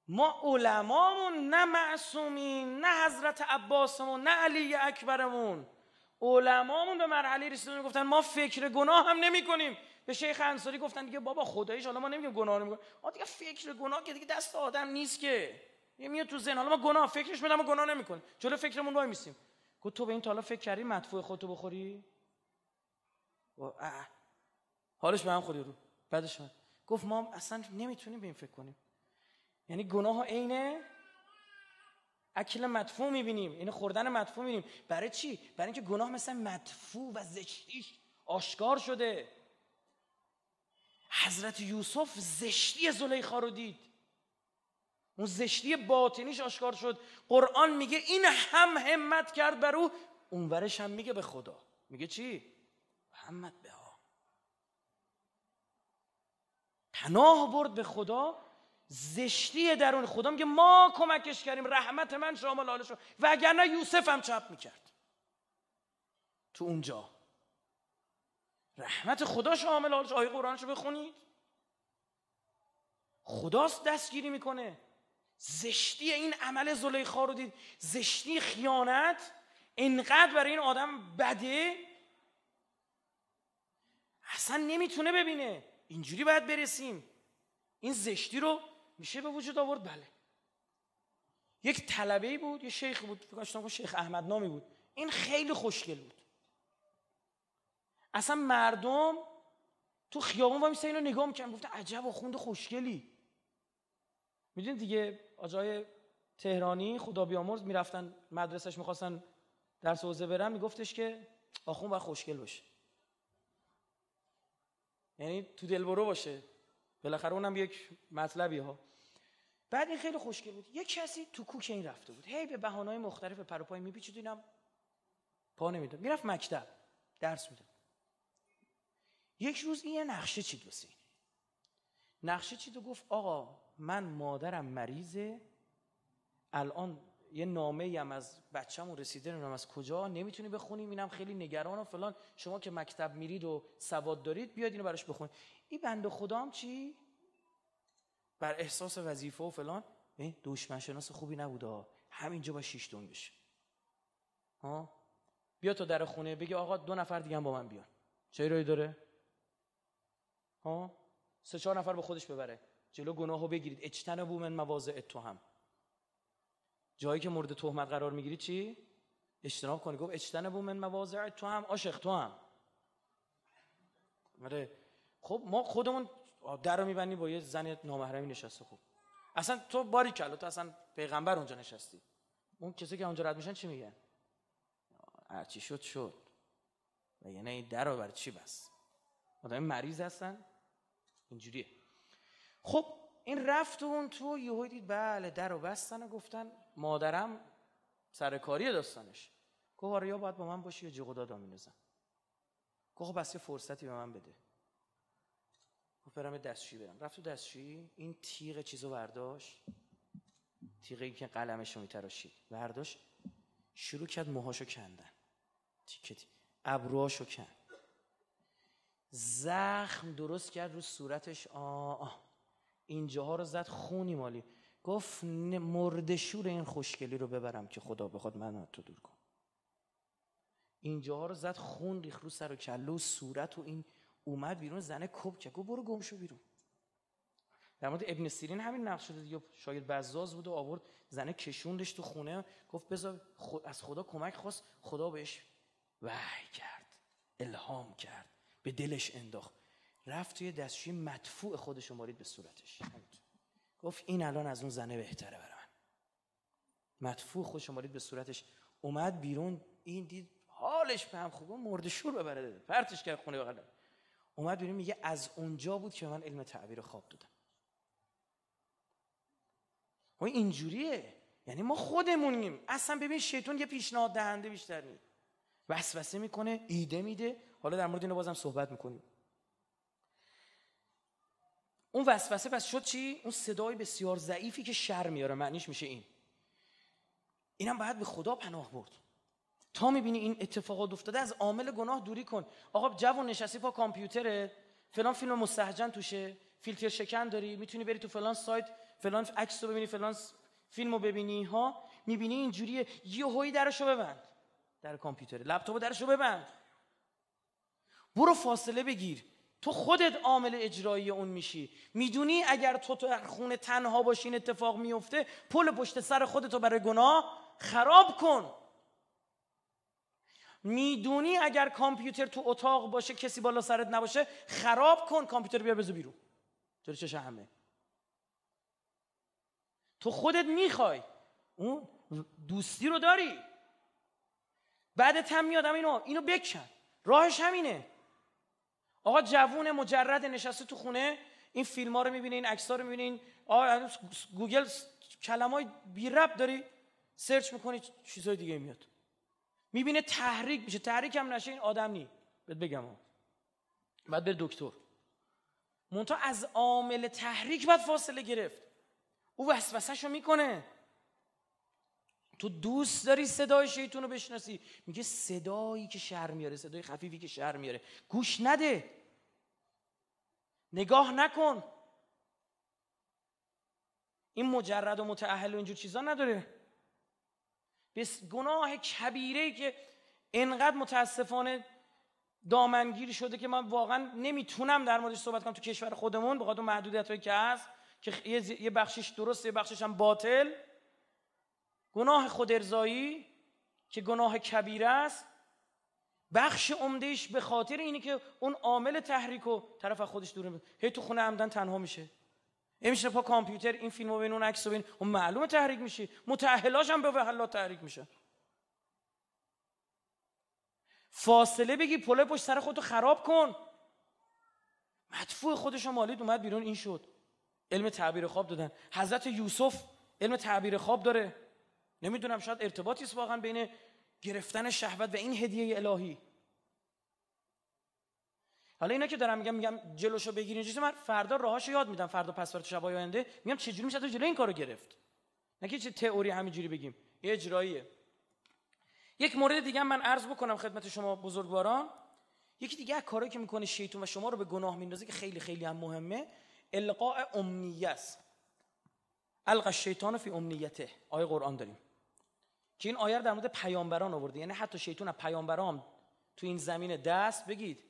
ما علمامون نه معصومین، نه حضرت عباسمون، نه علی اکبرمون. علمامون به مرحله رسیدن گفتن ما فکر گناه هم نمی کنیم. به شیخ انصاری گفتن دیگه بابا خداییش حالا ما نمیگیم گناه نمی کنیم، دیگه فکر گناه که دیگه دست آدم نیست که، یه میاد تو ذهن، حالا ما گناه فکرش میدم و گناه نمی کنیم، جلو فکرمون وای میسیم. گفت تو به این تا حالا فکر کردی مدفوع خودتو بخوری؟ حالش به هم خوری رو بعدش من گفت ما اصلا نمیتونیم به این فکر کنیم. یعنی گناه عین اکل مدفوع میبینیم، یعنی خوردن مدفوع میبینیم. برای چی؟ برای اینکه گناه مثلا مدفوع و زشتیش آشکار شده. حضرت یوسف زشتی زلیخا رو دید، اون زشتی باطنیش آشکار شد. قرآن میگه این هم همت کرد بر او، اونورش هم میگه به خدا، میگه چی؟ همت به ها، پناه برد به خدا. زشتی درون خدا میگه ما کمکش کردیم، رحمت من شامل حالش شد، وگرنه یوسف هم چپ میکرد. تو اونجا رحمت خدا شامل حالش. آیه قرآنشو بخونید، خداست دستگیری میکنه. زشتی این عمل زلیخا رو دید، زشتی خیانت اینقدر برای این آدم بده اصلا نمیتونه ببینه. اینجوری باید برسیم، این زشتی رو میشه به وجود آورد. بله، یک طلبه‌ای بود، یه شیخ بود، فکر کنم شیخ احمد نامی بود، این خیلی خوشگل بود. اصلا مردم تو خیابون وایسن اینو نگاه میکنن، گفتن عجب آخوند خوشگلی. میدونید دیگه آجای تهرانی خدا بیامرز میرفتن مدرسهش، میخواستن درس حوزه برن، میگفتش که آخوند باید خوشگل باشه، یعنی تو دلبرو باشه، بالاخره اونم یک مطلبی ها. بعد این خیلی خوشگل بود. یک کسی تو کوک این رفته بود، هی به بهانه‌های مختلف پر و پای میپیچید، اینم پا نمیداد، میرفت مکتب درس میداد. یک روز این یه نقشه چید واسه این، نقشه چید و گفت آقا من مادرم مریضه، الان یه نامه‌ای هم از بچه‌مون رسیده، نمیدونم از کجا، نمیتونی بخونیم، اینم خیلی نگران و فلان، شما که مکتب میرید و سواد دارید بیاید اینو براش بخونید. این بنده خدا هم چی؟ بر احساس وظیفه و فلان، دشمن شناس خوبی نبوده، همینجا با 6 دون بشه. بیا تا در خونه بگی آقا 2 نفر دیگه هم با من بیان. چه ایرادی داره؟ 3-4 نفر به خودش ببره، جلو گناهو بگیرید. اجتنبوا من مواضع التهم، جایی که مورد تهمت قرار میگیرید چی؟ اجتناب کنید. گفت اجتنبوا من مواضع التهم، عاشق تو هم. خب ما خودمون در رو میبندیم با یه زن نامحرمی نشسته. خب اصلا تو باری کلا، تو اصلا پیغمبر اونجا نشستی، اون کسی که اونجا رد میشن چی میگن؟ هرچی شد. و یعنی این در رو برای چی بس؟ آدم مریض هستن اینجوریه. خب این رفت اون تو، یهو دید بله در رو بستن و گفتن مادرم سرکاری داستانش. گفت آره یا باید با من باشی یا جیغ و داد میندازم. گفت بس یه فرصتی به من بده. گفت برم دستشویی برم. رفت تو دستشویی، این تیغ چیزو برداشت، تیغی که قلمشو میتراشید برداشت، شروع کرد موهاشو کندن، تیکتی ابروهاشو کند، زخم درست کرد رو صورتش. اینجاها رو زد، خونی مالی. گفت مردشور این خوشگلی رو ببرم که خدا بخواد من تو دور کن. اینجاها رو زد، خون ریخت رو سر و کله و صورت و این. اومد بیرون، زنه کپ کرد، گفت برو گم شو بیرون. در مورد ابن سیرین همین نقل شده دیگه، شاید بزاز بود و آورد زنه کشوندش تو خونه، گفت بذار از خدا کمک خواست، خدا بهش وحی کرد، الهام کرد، به دلش انداخت، رفت توی دستشوی مدفوع خودش مارید به صورتش، گفت این الان از اون زنه بهتره برای من. مدفوع خودش مارید به صورتش. اومد بیرون، این دید حالش به هم خوبه، مرده شور ببره، پرتش کرد خونه بغل. اومد بیرون میگه از اونجا بود که من علم تعبیر خواب دادم. و اینجوریه، یعنی ما خودمونیم. اصلا ببین شیطان یه پیشنهاد دهنده بیشتر نیست، وسوسه میکنه، ایده میده. حالا در مورد اینو بازم صحبت میکنیم. اون وسوسه پس شد چی؟ اون صدای بسیار ضعیفی که شر میاره، معنیش میشه اینم باید به خدا پناه برد. تا میبینی این اتفاقات افتاده، از عامل گناه دوری کن. آقا جوون نشستی پا کامپیوتره، فلان فیلم مستهجن توشه، فیلتر شکن داری، میتونی بری تو فلان سایت فلان عکس رو ببینی، فلان فیلمو ببینی ها، میبینی اینجوریه، یهویی درشو ببند، در کامپیوتر لپتاپ درشو ببند، برو فاصله بگیر. تو خودت عامل اجرایی اون میشی. میدونی اگر تو خونه تنها باشی این اتفاق میفته، پل پشت سر خودتو برای گناه خراب کن. میدونی اگر کامپیوتر تو اتاق باشه، کسی بالا سرت نباشه، خراب کن، کامپیوتر بیار بذار بیرون. تو چش همه تو خودت میخوای، اون دوستی رو داری، بعدت هم میاد اینو بکن. راهش همینه. آقا جوون مجرد نشسته تو خونه، این فیلم ها رو میبینه، این عکس ها رو میبینه، آقا گوگل کلمای بی ربط داری سرچ میکنی، چیزای دیگه میاد، میبینه تحریک میشه. تحریک هم نشه این آدم نی، بهت بگم بعد بره دکتر. منتها از عامل تحریک باید فاصله گرفت. او وسوسه‌شو میکنه. تو دوست داری صدای شیطون رو بشناسی، میگه صدایی که شر میاره، صدای خفیفی که شر میاره، گوش نده، نگاه نکن. این مجرد و متأهل و اینجور چیزا نداره. بس گناه کبیره‌ای که انقدر متاسفانه دامنگیر شده که من واقعا نمیتونم در موردش صحبت کنم تو کشور خودمون، بخاطر محدودیتایی که هست، که یه بخشش درسته، یه بخشش هم باطل. گناه خودارضایی که گناه کبیره است، بخش عمدهش به خاطر اینه که اون عامل تحریک و طرف از خودش دور میشه. هی تو خونه عمدن تنها میشه، میشه پا کامپیوتر این فیلمو ببین، اون عکسو ببین، اون معلومه تحریک میشه. متأهلاش هم به وحلا تحریک میشه. فاصله بگی، پله پشت سر خودتو خراب کن. مدفوع خودشو مالید، اومد بیرون، این شد. علم تعبیر خواب دادن. حضرت یوسف علم تعبیر خواب داره. نمیدونم، شاید ارتباطی است واقعا بین گرفتن شهوت و این هدیه الهی. حالا اینا که دارم میگم جلوشو بگیرین، چیزی من فردا راهاشو یاد میدم، فردا پس فردا شبای آینده میگم چجوری میشه تو جلوی این کارو گرفت. نه که چه تئوری همینجوری بگیم، یه اجراییه. یک مورد دیگه من عرض بکنم خدمت شما بزرگواران. یکی دیگه از کارهایی که میکنه شیطان و شما رو به گناه میندازه که خیلی خیلی هم مهمه، القاء امنیه است. القى الشیطان فی امنیته، آیه قرآن داریم که این آیه رو در مورد پیامبران آورده. یعنی حتی شیطان از پیامبران تو این زمین دست بگید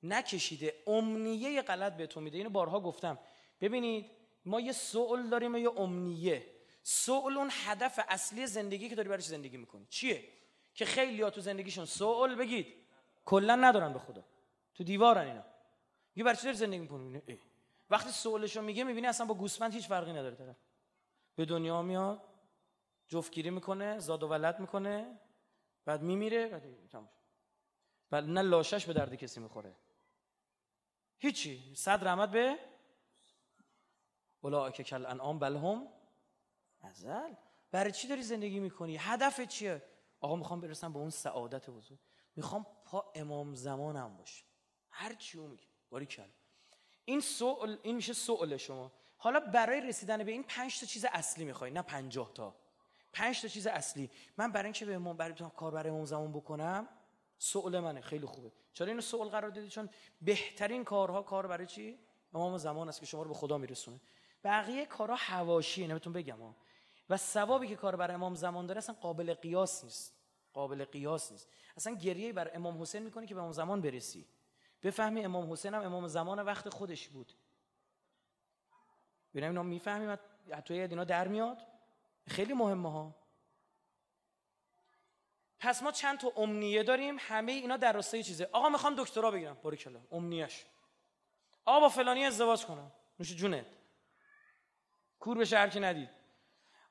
نکشیده، امنیه غلط بهتون میده. اینو بارها گفتم. ببینید ما یه سؤال داریم و یه امنیه. سؤال اون هدف اصلی زندگی که داری برایش زندگی میکنی چیه؟ که خیلی‌ها تو زندگیشون سؤال بگید کلا ندارن به خدا، تو دیوارن اینا. میگه برای چی داری زندگی میکنی؟ وقتی سؤالشو میگه میبینی اصلا با گوسفند هیچ فرقی نداره. طرف به دنیا میاد، جفتگیری میکنه، زاد و ولد میکنه، بعد میمیره، بعد تموم. بعد نه لاشش به درد کسی میخوره، هیچی. صد رحمت به اولئک کالانعام بل هم اضل. برای چی داری زندگی میکنی؟ هدفت چیه؟ آقا میخوام برسم به اون سعادت بزرگ، میخوام پا امام زمانم باشه. هر چی میگه باریکلا. این سوال، این میشه سوال شما. حالا برای رسیدن به این 5 تا چیز اصلی میخوای، نه 50 تا. 5 تا چیز اصلی. من برای اینکه برای کار برای امام زمان بکنم، سؤال منه خیلی خوبه. چرا اینو سؤال قرار دادی؟ چون بهترین کارها کار برای چی؟ امام زمان است که شما رو به خدا میرسونه. بقیه کارها حواشیه، بهتون بگم و ثوابی که کار برای امام زمان داره اصلا قابل قیاس نیست. قابل قیاس نیست. اصلا گریه بر امام حسین میکنی که به امام زمان برسی. بفهمی امام حسین هم امام زمان وقت خودش بود. ببینم اینا میفهمیم توی اینا در میاد. خیلی مهمه ها. پس ما چند تا امنیه داریم، همه اینا در راستای چیزه. آقا میخوام دکترا بگیرم، باریکلا، امنیه‌اش. آقا با فلانی ازدواج کنم، نوش جونه. کور به شهر که ندید.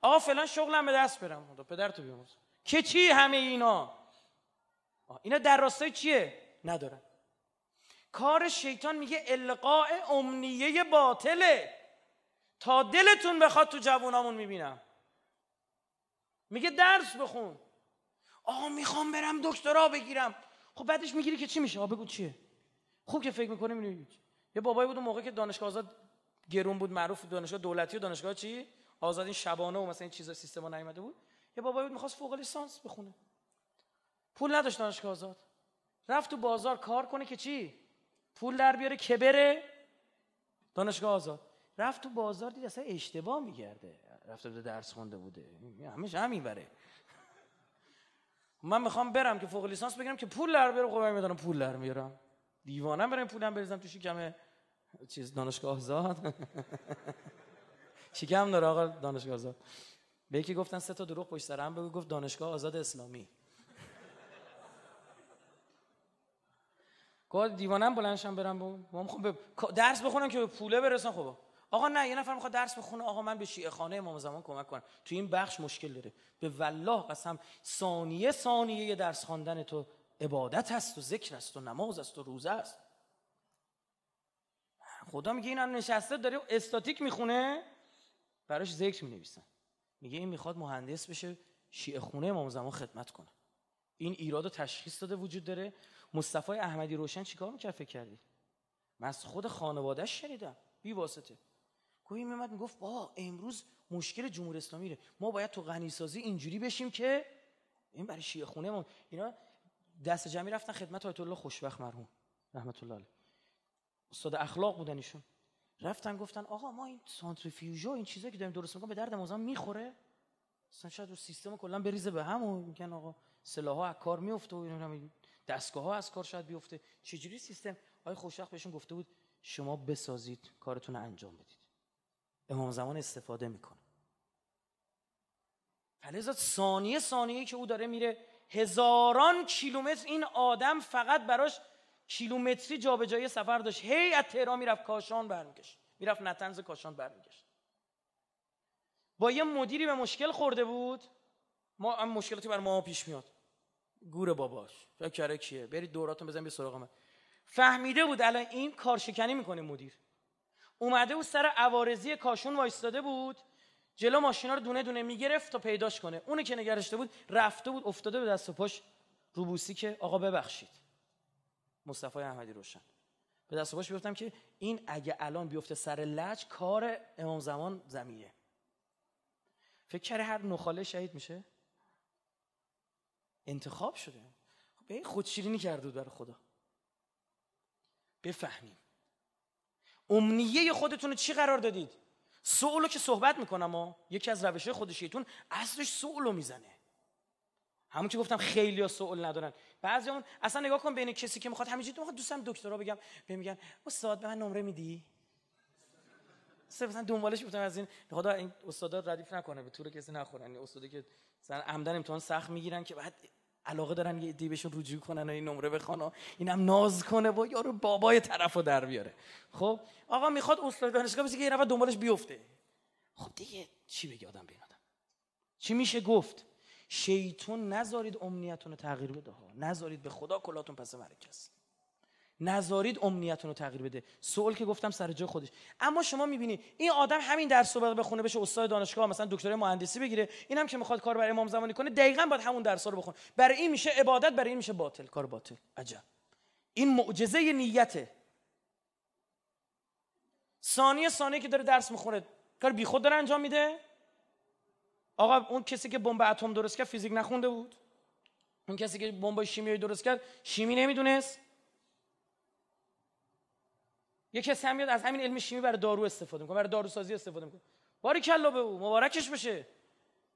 آقا فلان شغلم به دست برم، خدا پدرتو بیامرز. که چی همه اینا در راستای چیه؟ ندارن. کار شیطان میگه القاء امنیه باطله. تا دلتون بخواد تو جوونامون میبینم. میگه درس بخون. آقا میخوام برم دکترا بگیرم. خب بعدش میگیری که چی میشه؟ بگو چیه؟ خوب که فکر میکنی میبینی. یه بابایی بود اون موقع که دانشگاه آزاد گرون بود، معروف دانشگاه دولتی و دانشگاه چی؟ آزاد، این شبانه و مثلا این چیزا سیستما نیومده بود. یه بابایی بود میخواست فوق لیسانس بخونه. پول نداشت دانشگاه آزاد. رفت تو بازار کار کنه که چی؟ پول در بیاره که بره دانشگاه آزاد. رفت تو بازار دید اصلا اشتباه میگرده. رفته بوده درس خونده بوده. همیشه همین بره. من میخوام برم که فوق لیسانس بگیرم که پول در بیارم. خب من میدونم پول در میارم. دیوانم برم پولم بریزم تو شکم چیز دانشگاه آزاد. شکم داره آقا دانشگاه آزاد. به یکی گفتن 3 تا دروغ پشت سر هم بگو، گفت دانشگاه آزاد اسلامی. گفت دیوانم بلندشم برم من میخوام درس بخونم که به پوله برسم. خب آقا نه، یه نفر میخواد درس بخونه، آقا من به شیعه خانه امام زمان کمک کنم، تو این بخش مشکل داره. به والله قسم ثانیه درس خواندن تو عبادت هست و ذکر است و نماز است و روزه است. خدا میگه این نشسته داره استاتیک میخونه، براش ذکر مینویسن. میگه این میخواد مهندس بشه، شیعه خونه امام زمان خدمت کنه. این ایرادو تشخیص داده وجود داره. مصطفی احمدی روشن چیکار میکرد فکر کردی؟ من از خود خانواده‌اش شنیدم بی واسطه. گویی میومد میگفت امروز مشکل جمهوری اسلامیه، ما باید تو غنیسازی اینجوری بشیم که این برای شیعه خونه ما. اینا دست جمعی رفتن خدمت آیت الله خوشبخت مرحوم رحمت الله علیه، استاد اخلاق بودن ایشون. رفتن گفتن آقا ما این سانتریفیوژا این چیزایی که داریم درست میکنیم به درد امام میخوره؟ اصلا شاید رو سیستم کلا بریزه به هم و میگن آقا سلاح‌ها از کار میفته و دستگاه‌ها از کار شاید بیفته. چجوری سیستم؟ آقای خوشبخت بهشون گفته بود شما بسازید، کارتون رو انجام بدید. امام زمان استفاده میکنه. فلذا ثانیه که او داره میره هزاران کیلومتر، این آدم فقط براش کیلومتری جابجایی سفر داشت. هی از تهران میرفت کاشان برمیگشت، میرفت نطنز کاشان برمیگشت. با یه مدیری به مشکل خورده بود. ما هم مشکلاتی بر ما پیش میاد. گور باباش فکر کیه، برید دوراتون بزنید به سراغ من. فهمیده بود الان این کارشکنی میکنه مدیر. اومده بود سر عوارضی کاشون وایستاده بود، جلو ماشینا رو دونه دونه میگرفت تا پیداش کنه. اونی که نگرشته بود رفته بود افتاده به دست و پاش روبوسی که آقا ببخشید. مصطفی احمدی روشن به دست و پاش بیفتم که این اگه الان بیفته سر لج کار امام زمان زمینه. فکر کرده هر نخاله شهید میشه؟ انتخاب شده. به این خودشیرینی کرده بود برای خدا. بفهمیم امنیه خودتون رو چی قرار دادید؟ سؤالو که صحبت میکنم یکی از روش‌های خود شیطان اصلش سؤالو میزنه. همون که گفتم خیلی‌ها سؤال ندارن. بعضی‌ها اصلا نگاه کن بین کسی که میخواد همینجوری میخواد دوستم دکترا بگم میگن استاد به من نمره میدی؟ مثلا دنبالش بودم از این خدا این استادا ردیف نکنه به طور کسی نخورن. این استادی که مثلا عمدن امتحان سخت میگیرن که بعد علاقه دارن یه دی بهشون رجوع کنن و این نمره بخوان و اینم ناز کنه و یارو بابای طرفو در بیاره. خب آقا میخواد استاد دانشگاه بشه که یه نفر دنبالش بیفته. خب دیگه چی بگه آدم به این آدم؟ چی میشه گفت؟ شیطان نذارید امنیتونو تغییر بده ها. نذارید به خدا کلاتون پس مرکز. نذارید امنیتونو رو تغییر بده. سوال که گفتم سر جای خودش. اما شما میبینی این آدم همین درس رو بخونه بشه استاد دانشگاه مثلا دکترای مهندسی بگیره، اینم که میخواد کار برای امام زمانی کنه دقیقاً باید همون درس رو بخونه. برای این میشه عبادت، برای این میشه باطل، کار باطل. عجب. این معجزه نیته. ثانیه که داره درس میخونه کار بیخود داره انجام میده. آقا اون کسی که بمب اتم درست کرد فیزیک نخونده بود؟ اون کسی که بمب شیمیایی درست کرد شیمی نمیدونست؟ یه کسی هم میاد از همین علم شیمی برای دارو استفاده میکنه، برای داروسازی استفاده میکنه. باریکلا به او، مبارکش بشه،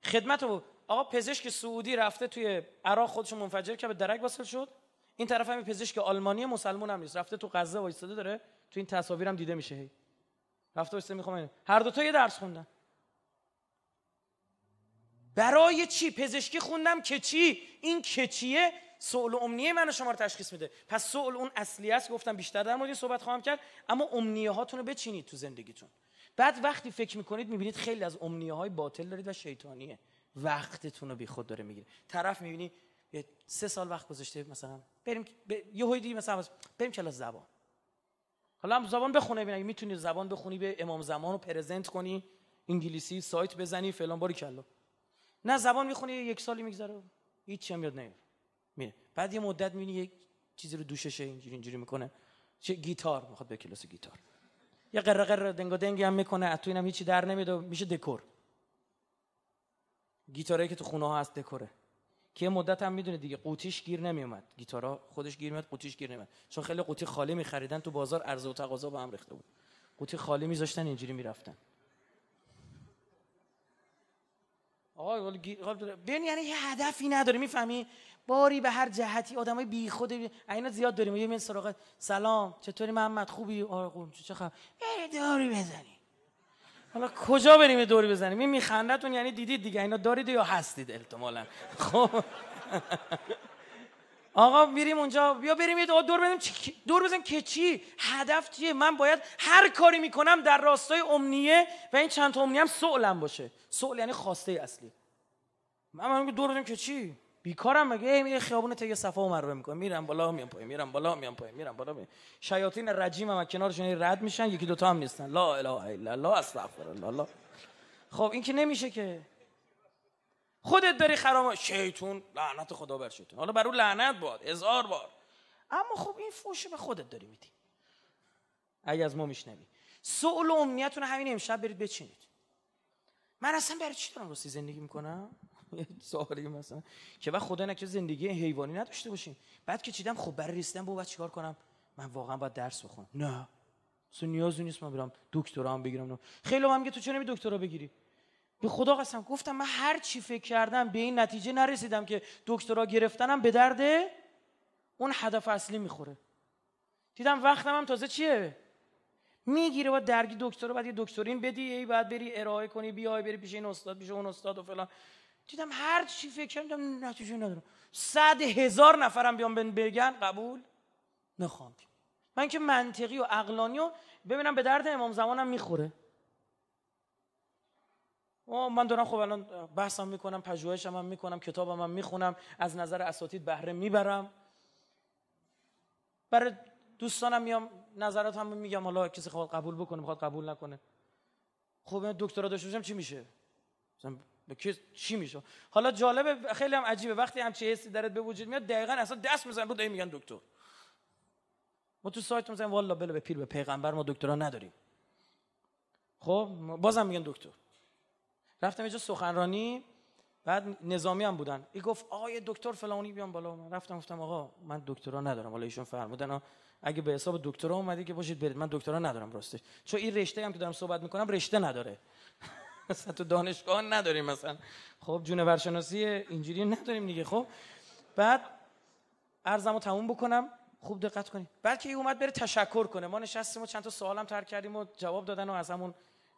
خدمت او. آقا پزشک سعودی رفته توی عراق خودشو منفجر کرد، به درک واصل شد. این طرف هم پزشک آلمانی مسلمان هم نیست، رفته تو غزه وایساده داره، تو این تصاویرم دیده میشه، هی رفته وایساده. میخوام هر دو تا یه درس خوندن. برای چی؟ پزشکی خوندم که چی؟ این که چیه؟ سوء الامنیه من و شما رو تشخیص میده. پس سوء اون اصلی است، گفتم بیشتر در مورد این صحبت خواهم کرد، اما امنیه هاتون رو بچینید تو زندگیتون. بعد وقتی فکر میکنید میبینید خیلی از امنیه های باطل دارید و شیطانیه، وقتتون رو بیخود داره میگیره. طرف میبینی 3 سال وقت گذاشته مثلا بریم یه هویدی مثلا بریم کلاس زبان، حالا هم زبان بخونه، ببین میتونی زبان بخونی، به امام زمان رو پرزنت کنی، انگلیسی سایت بزنی فلان، باریکلا. نه زبان میخونی 1 سالی میگذره هیچ هم یاد نمیاد، میره بعد یه مدت میبینی یک چیزی رو دوششه اینجوری میکنه، چه گیتار میخواد به کلاس گیتار، یه قره دنگا دنگی هم میکنه، تو اینم هیچی در نمیاد و میشه دکور. گیتاری که تو خونه ها هست دکوره، که مدت هم میدونه دیگه قوطیش گیر نمیومد، گیتارا خودش گیر میاد، قوطیش گیر نمیاد، چون خیلی قوطی خالی میخریدن تو بازار، عرضه و تقاضا با هم ریخته بود، قوطی خالی میذاشتن اینجوری میرفتن. آقا ببین یعنی یه هدفی نداره، میفهمی؟ باری به هر جهتی آدمای بیخود اینا زیاد داریم. یه من سراغ سلام چطوری محمد خوبی؟ آره خوبم، چه خبر؟ داری بزنی. حالا کجا بریم دوری بزنیم؟ این میخندتون یعنی دیدید دیگه اینا دارید یا هستید احتمالاً. خب آقا میریم اونجا، بیا بریم یه دور بدیم، دور بزنیم که چی؟ هدف چیه؟ من باید هر کاری میکنم در راستای امنیه و این چند تا امنیه هم سؤلم باشه. سؤل یعنی خواسته اصلی. من دور بدیم که چی؟ بیکارم مگه؟ میره خیابون تگ صفا و مروه میکنه، میرم بالا میام پایین، میرم بالا میام پایین، میرم بالا میام. شیاطین رجیم هم کنارشون رد میشن، یکی دوتا هم نیستن. لا اله الا الله استغفر الله. خب این که نمیشه که، خودت داری خراب، شیطون لعنت خدا بر شیطون، حالا بر اون لعنت باد 1000 بار، اما خب این فوش به خودت داری میدی اگه از ما میشنوی. سؤال و امنیتون همین امشب برید بچینید. من اصلا برای چی دارم راستی زندگی میکنم؟ سوالی مثلا که بعد خدا نکنه زندگی حیوانی نداشته باشیم. بعد که چیدم خب برای رسیدن به بعد چیکار کنم؟ من واقعا باید درس بخونم؟ نه اصلا نیازی نیست من برم دکترا بگیرم. خیلی هم میگه تو چرا نمی دکترا بگیری؟ به خدا قسم گفتم من هر چی فکر کردم به این نتیجه نرسیدم که دکترا گرفتنم به درد اون هدف اصلی میخوره. دیدم وقتم هم تازه چیه میگیره، باید درگی دکترا، بعد یه دکترین بدی، بعد بری ارائه کنی، بیای بری پیش این استاد، پیش اون استاد و فلان. دیدم هر چی فکر کردم نتیجه ندارم. 100,000 نفرم بیان بگن قبول نخوام. من که منطقی و عقلانی و ببینم به درد امام زمانم میخوره. من دارم خب الان بحثم میکنم، پژوهشم هم میکنم، کتابم هم میخونم، از نظر اساتید بهره میبرم، برای دوستانم میام نظرات هم میگم، حالا کسی خواهد قبول بکنه بخواد قبول نکنه. خب من دکترا داشته باشم چی میشه؟ مثلا چی میشه؟ حالا جالبه، خیلی هم عجیبه، وقتی همچین حسی درت به وجود میاد دقیقاً اصلا دست میزنن رو میگن دکتر. ما تو سایت میگیم والله بله به پیر به پیغمبر ما دکترا نداریم. خب بازم میگن دکتر. رفتم یه جا سخنرانی، بعد نظامی هم بودن، این گفت آقا یه دکتر فلانی بیان بالا. من رفتم گفتم آقا من دکترا ندارم. حالا ایشون فرمودن اگه به حساب دکترا اومدی که باشید برید، من دکترا ندارم راستش، چون این رشته هم که دارم صحبت میکنم رشته نداره. مثلا تو دانشگاه نداریم مثلا، خب جونور شناسی اینجوری نداریم دیگه. خب بعد عرضمو تموم بکنم، خوب دقت کنید. بعد که اومد بره تشکر کنه، ما نشستیم و چند تا سوالم طرح کردیم و جواب دادن و از همون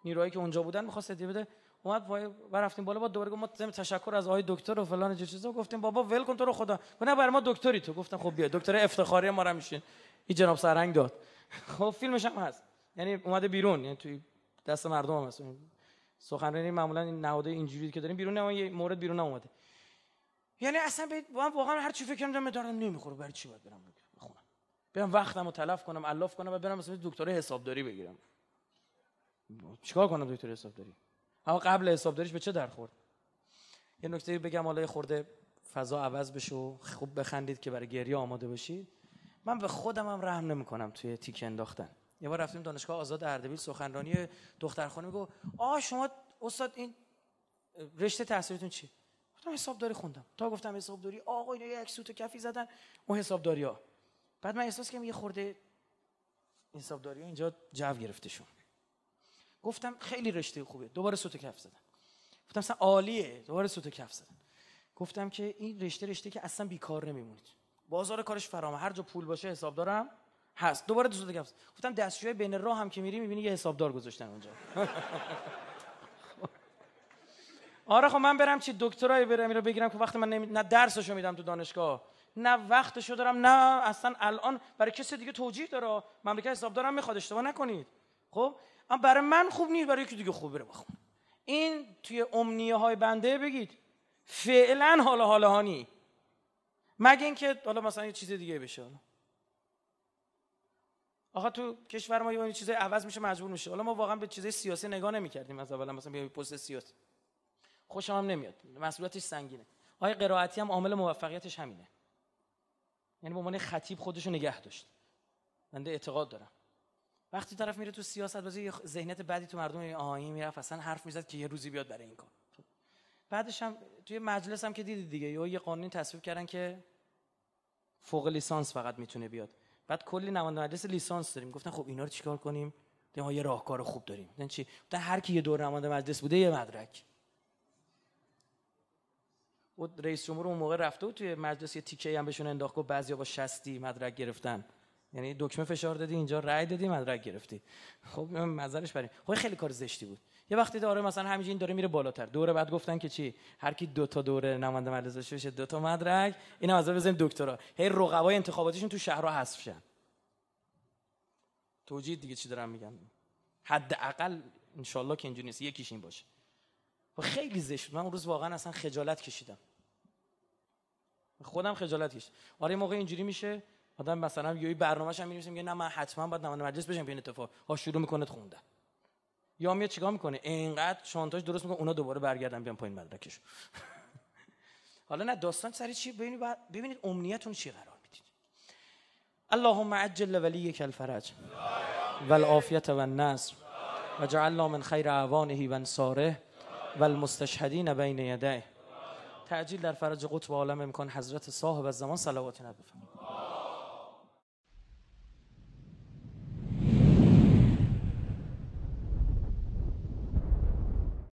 نیروهایی که اونجا بودن می‌خواست هدیه بده، اومد و رفتیم بالا. با دوباره ما تشکر از آقای دکتر و فلان چیزا، گفتیم بابا ول کن تو رو خدا، نه برای ما دکتری تو. گفتم خب بیا دکتر افتخاری ما رو میشین. این جناب سرهنگ داد. خب فیلمش هم هست، یعنی اومده بیرون، یعنی توی دست مردم هم هست. سخنرانی معمولا این نهادهای اینجوری که داریم بیرون، یه مورد بیرون اومده. یعنی اصلا من واقعا هر چی فکر کردم دارم نمیخوره، برای چی باید برم بخونم؟ برم وقتمو تلف کنم، الاف کنم و برم مثلا دکترا حسابداری بگیرم. چیکار کنم دکتر حسابداری؟ اما قبل حسابداریش به چه در خورد؟ یه نکته بگم حالا خورده فضا عوض بشه و خوب بخندید که برای گریه آماده باشید. من به خودم هم رحم نمی‌کنم توی تیک انداختن. یه بار رفتیم دانشگاه آزاد اردبیل سخنرانی دخترخونه، میگه شما استاد این رشته تحصیلتون چی؟ گفتم حسابداری خوندم. تا گفتم حسابداری، آقا اینا یک سوت کفی زدن اون حسابداری‌ها. بعد من احساس کردم یه خورده حسابداری‌ها اینجا جو گرفته شون. گفتم خیلی رشته خوبه. دوباره سوت کف زدم. گفتم اصلا عالیه. دوباره سوت کف زدم. گفتم که این رشته که اصلا بیکار نمیمونید. بازار کارش فرامه، هر جا پول باشه حسابدارم هست. دوباره سوت کف زدم. گفتم دستشوی بین راه هم که میری میبینی یه حسابدار گذاشتن اونجا. آره خب من برم چی دکترای برم اینو بگیرم که وقتی من نه درسشو میدم تو دانشگاه، نه وقتشو دارم، نه اصلا الان برای کسی دیگه توجیه داره. مملکت حسابدارم میخواد، اشتباه نکنید. خب اما برای من خوب نیست، برای یکی دیگه خوب. بره بخون. این توی امنیه های بنده بگید فعلا حالا هانی، مگه اینکه حالا مثلا یه چیز دیگه بشه. آقا تو کشور ما یه چیزای عوض میشه، مجبور میشه. حالا ما واقعا به چیزای سیاسی نگاه نمی‌کردیم از اول، مثلا بیای پست سیاسی خوشم هم نمیاد، مسئولیتش سنگینه. آقای قرائتی هم عامل موفقیتش همینه، یعنی به عنوان خطیب خودشو نگه داشت. بنده اعتقاد دارم وقتی طرف میره تو سیاست بازی یه ذهنیت بدی تو مردم این میرفت اصلا حرف میزد که یه روزی بیاد برای این کار. بعدش هم توی مجلس هم که دیدید دیگه یه قانونی تصویب کردن که فوق لیسانس فقط میتونه بیاد. بعد کلی نماینده مجلس لیسانس داریم. گفتن خب اینا رو چیکار کنیم؟ ما یه راهکار خوب داریم. گفتن چی؟ گفتن هر کی یه دور نماینده مجلس بوده یه مدرک. و رئیس جمهور اون موقع رفته بود توی مجلس یه تیکه هم بهشون انداخت، گفت بعضیا با 60 مدرک گرفتن. یعنی دکمه فشار دادی اینجا رأی دادی مدرک گرفتی. خب نظرش برای خب خیلی کار زشتی بود. یه وقتی داره مثلا همینجوری این داره میره بالاتر. دوره بعد گفتن که چی؟ هر کی 2 تا دوره نماینده مجلس داشته باشه 2 تا مدرک، اینا از بزنیم دکترا. هی رقبای انتخاباتیشون تو شهرها حذف شن. توجیه دیگه چی دارم میگم؟ حداقل ان شاءالله که اینجوری نیست، یکیش این باشه. و خیلی زشت. من اون روز واقعا اصلا خجالت کشیدم. خودم خجالت کشیدم. آره موقع اینجوری میشه آدم مثلا یه برنامه‌ش هم می‌نویسه میگه نه من حتما باید نماینده مجلس بشم. به این اتفاق شروع میکنه خوندن، یا میاد چیکار میکنه اینقدر شانتاژ درست میکنه اونا دوباره برگردن بیان پایین مدرکش. حالا نه داستان سری چی ببینید امنیتون چی قرار میدید. اللهم عجل ولیک الفرج والعافیه والنصر وجعلنا من خیر اعوانه و انصاره والمستشهدین بین یدیه. تعجیل در فرج قطب عالم امکان حضرت صاحب الزمان صلوات نبی.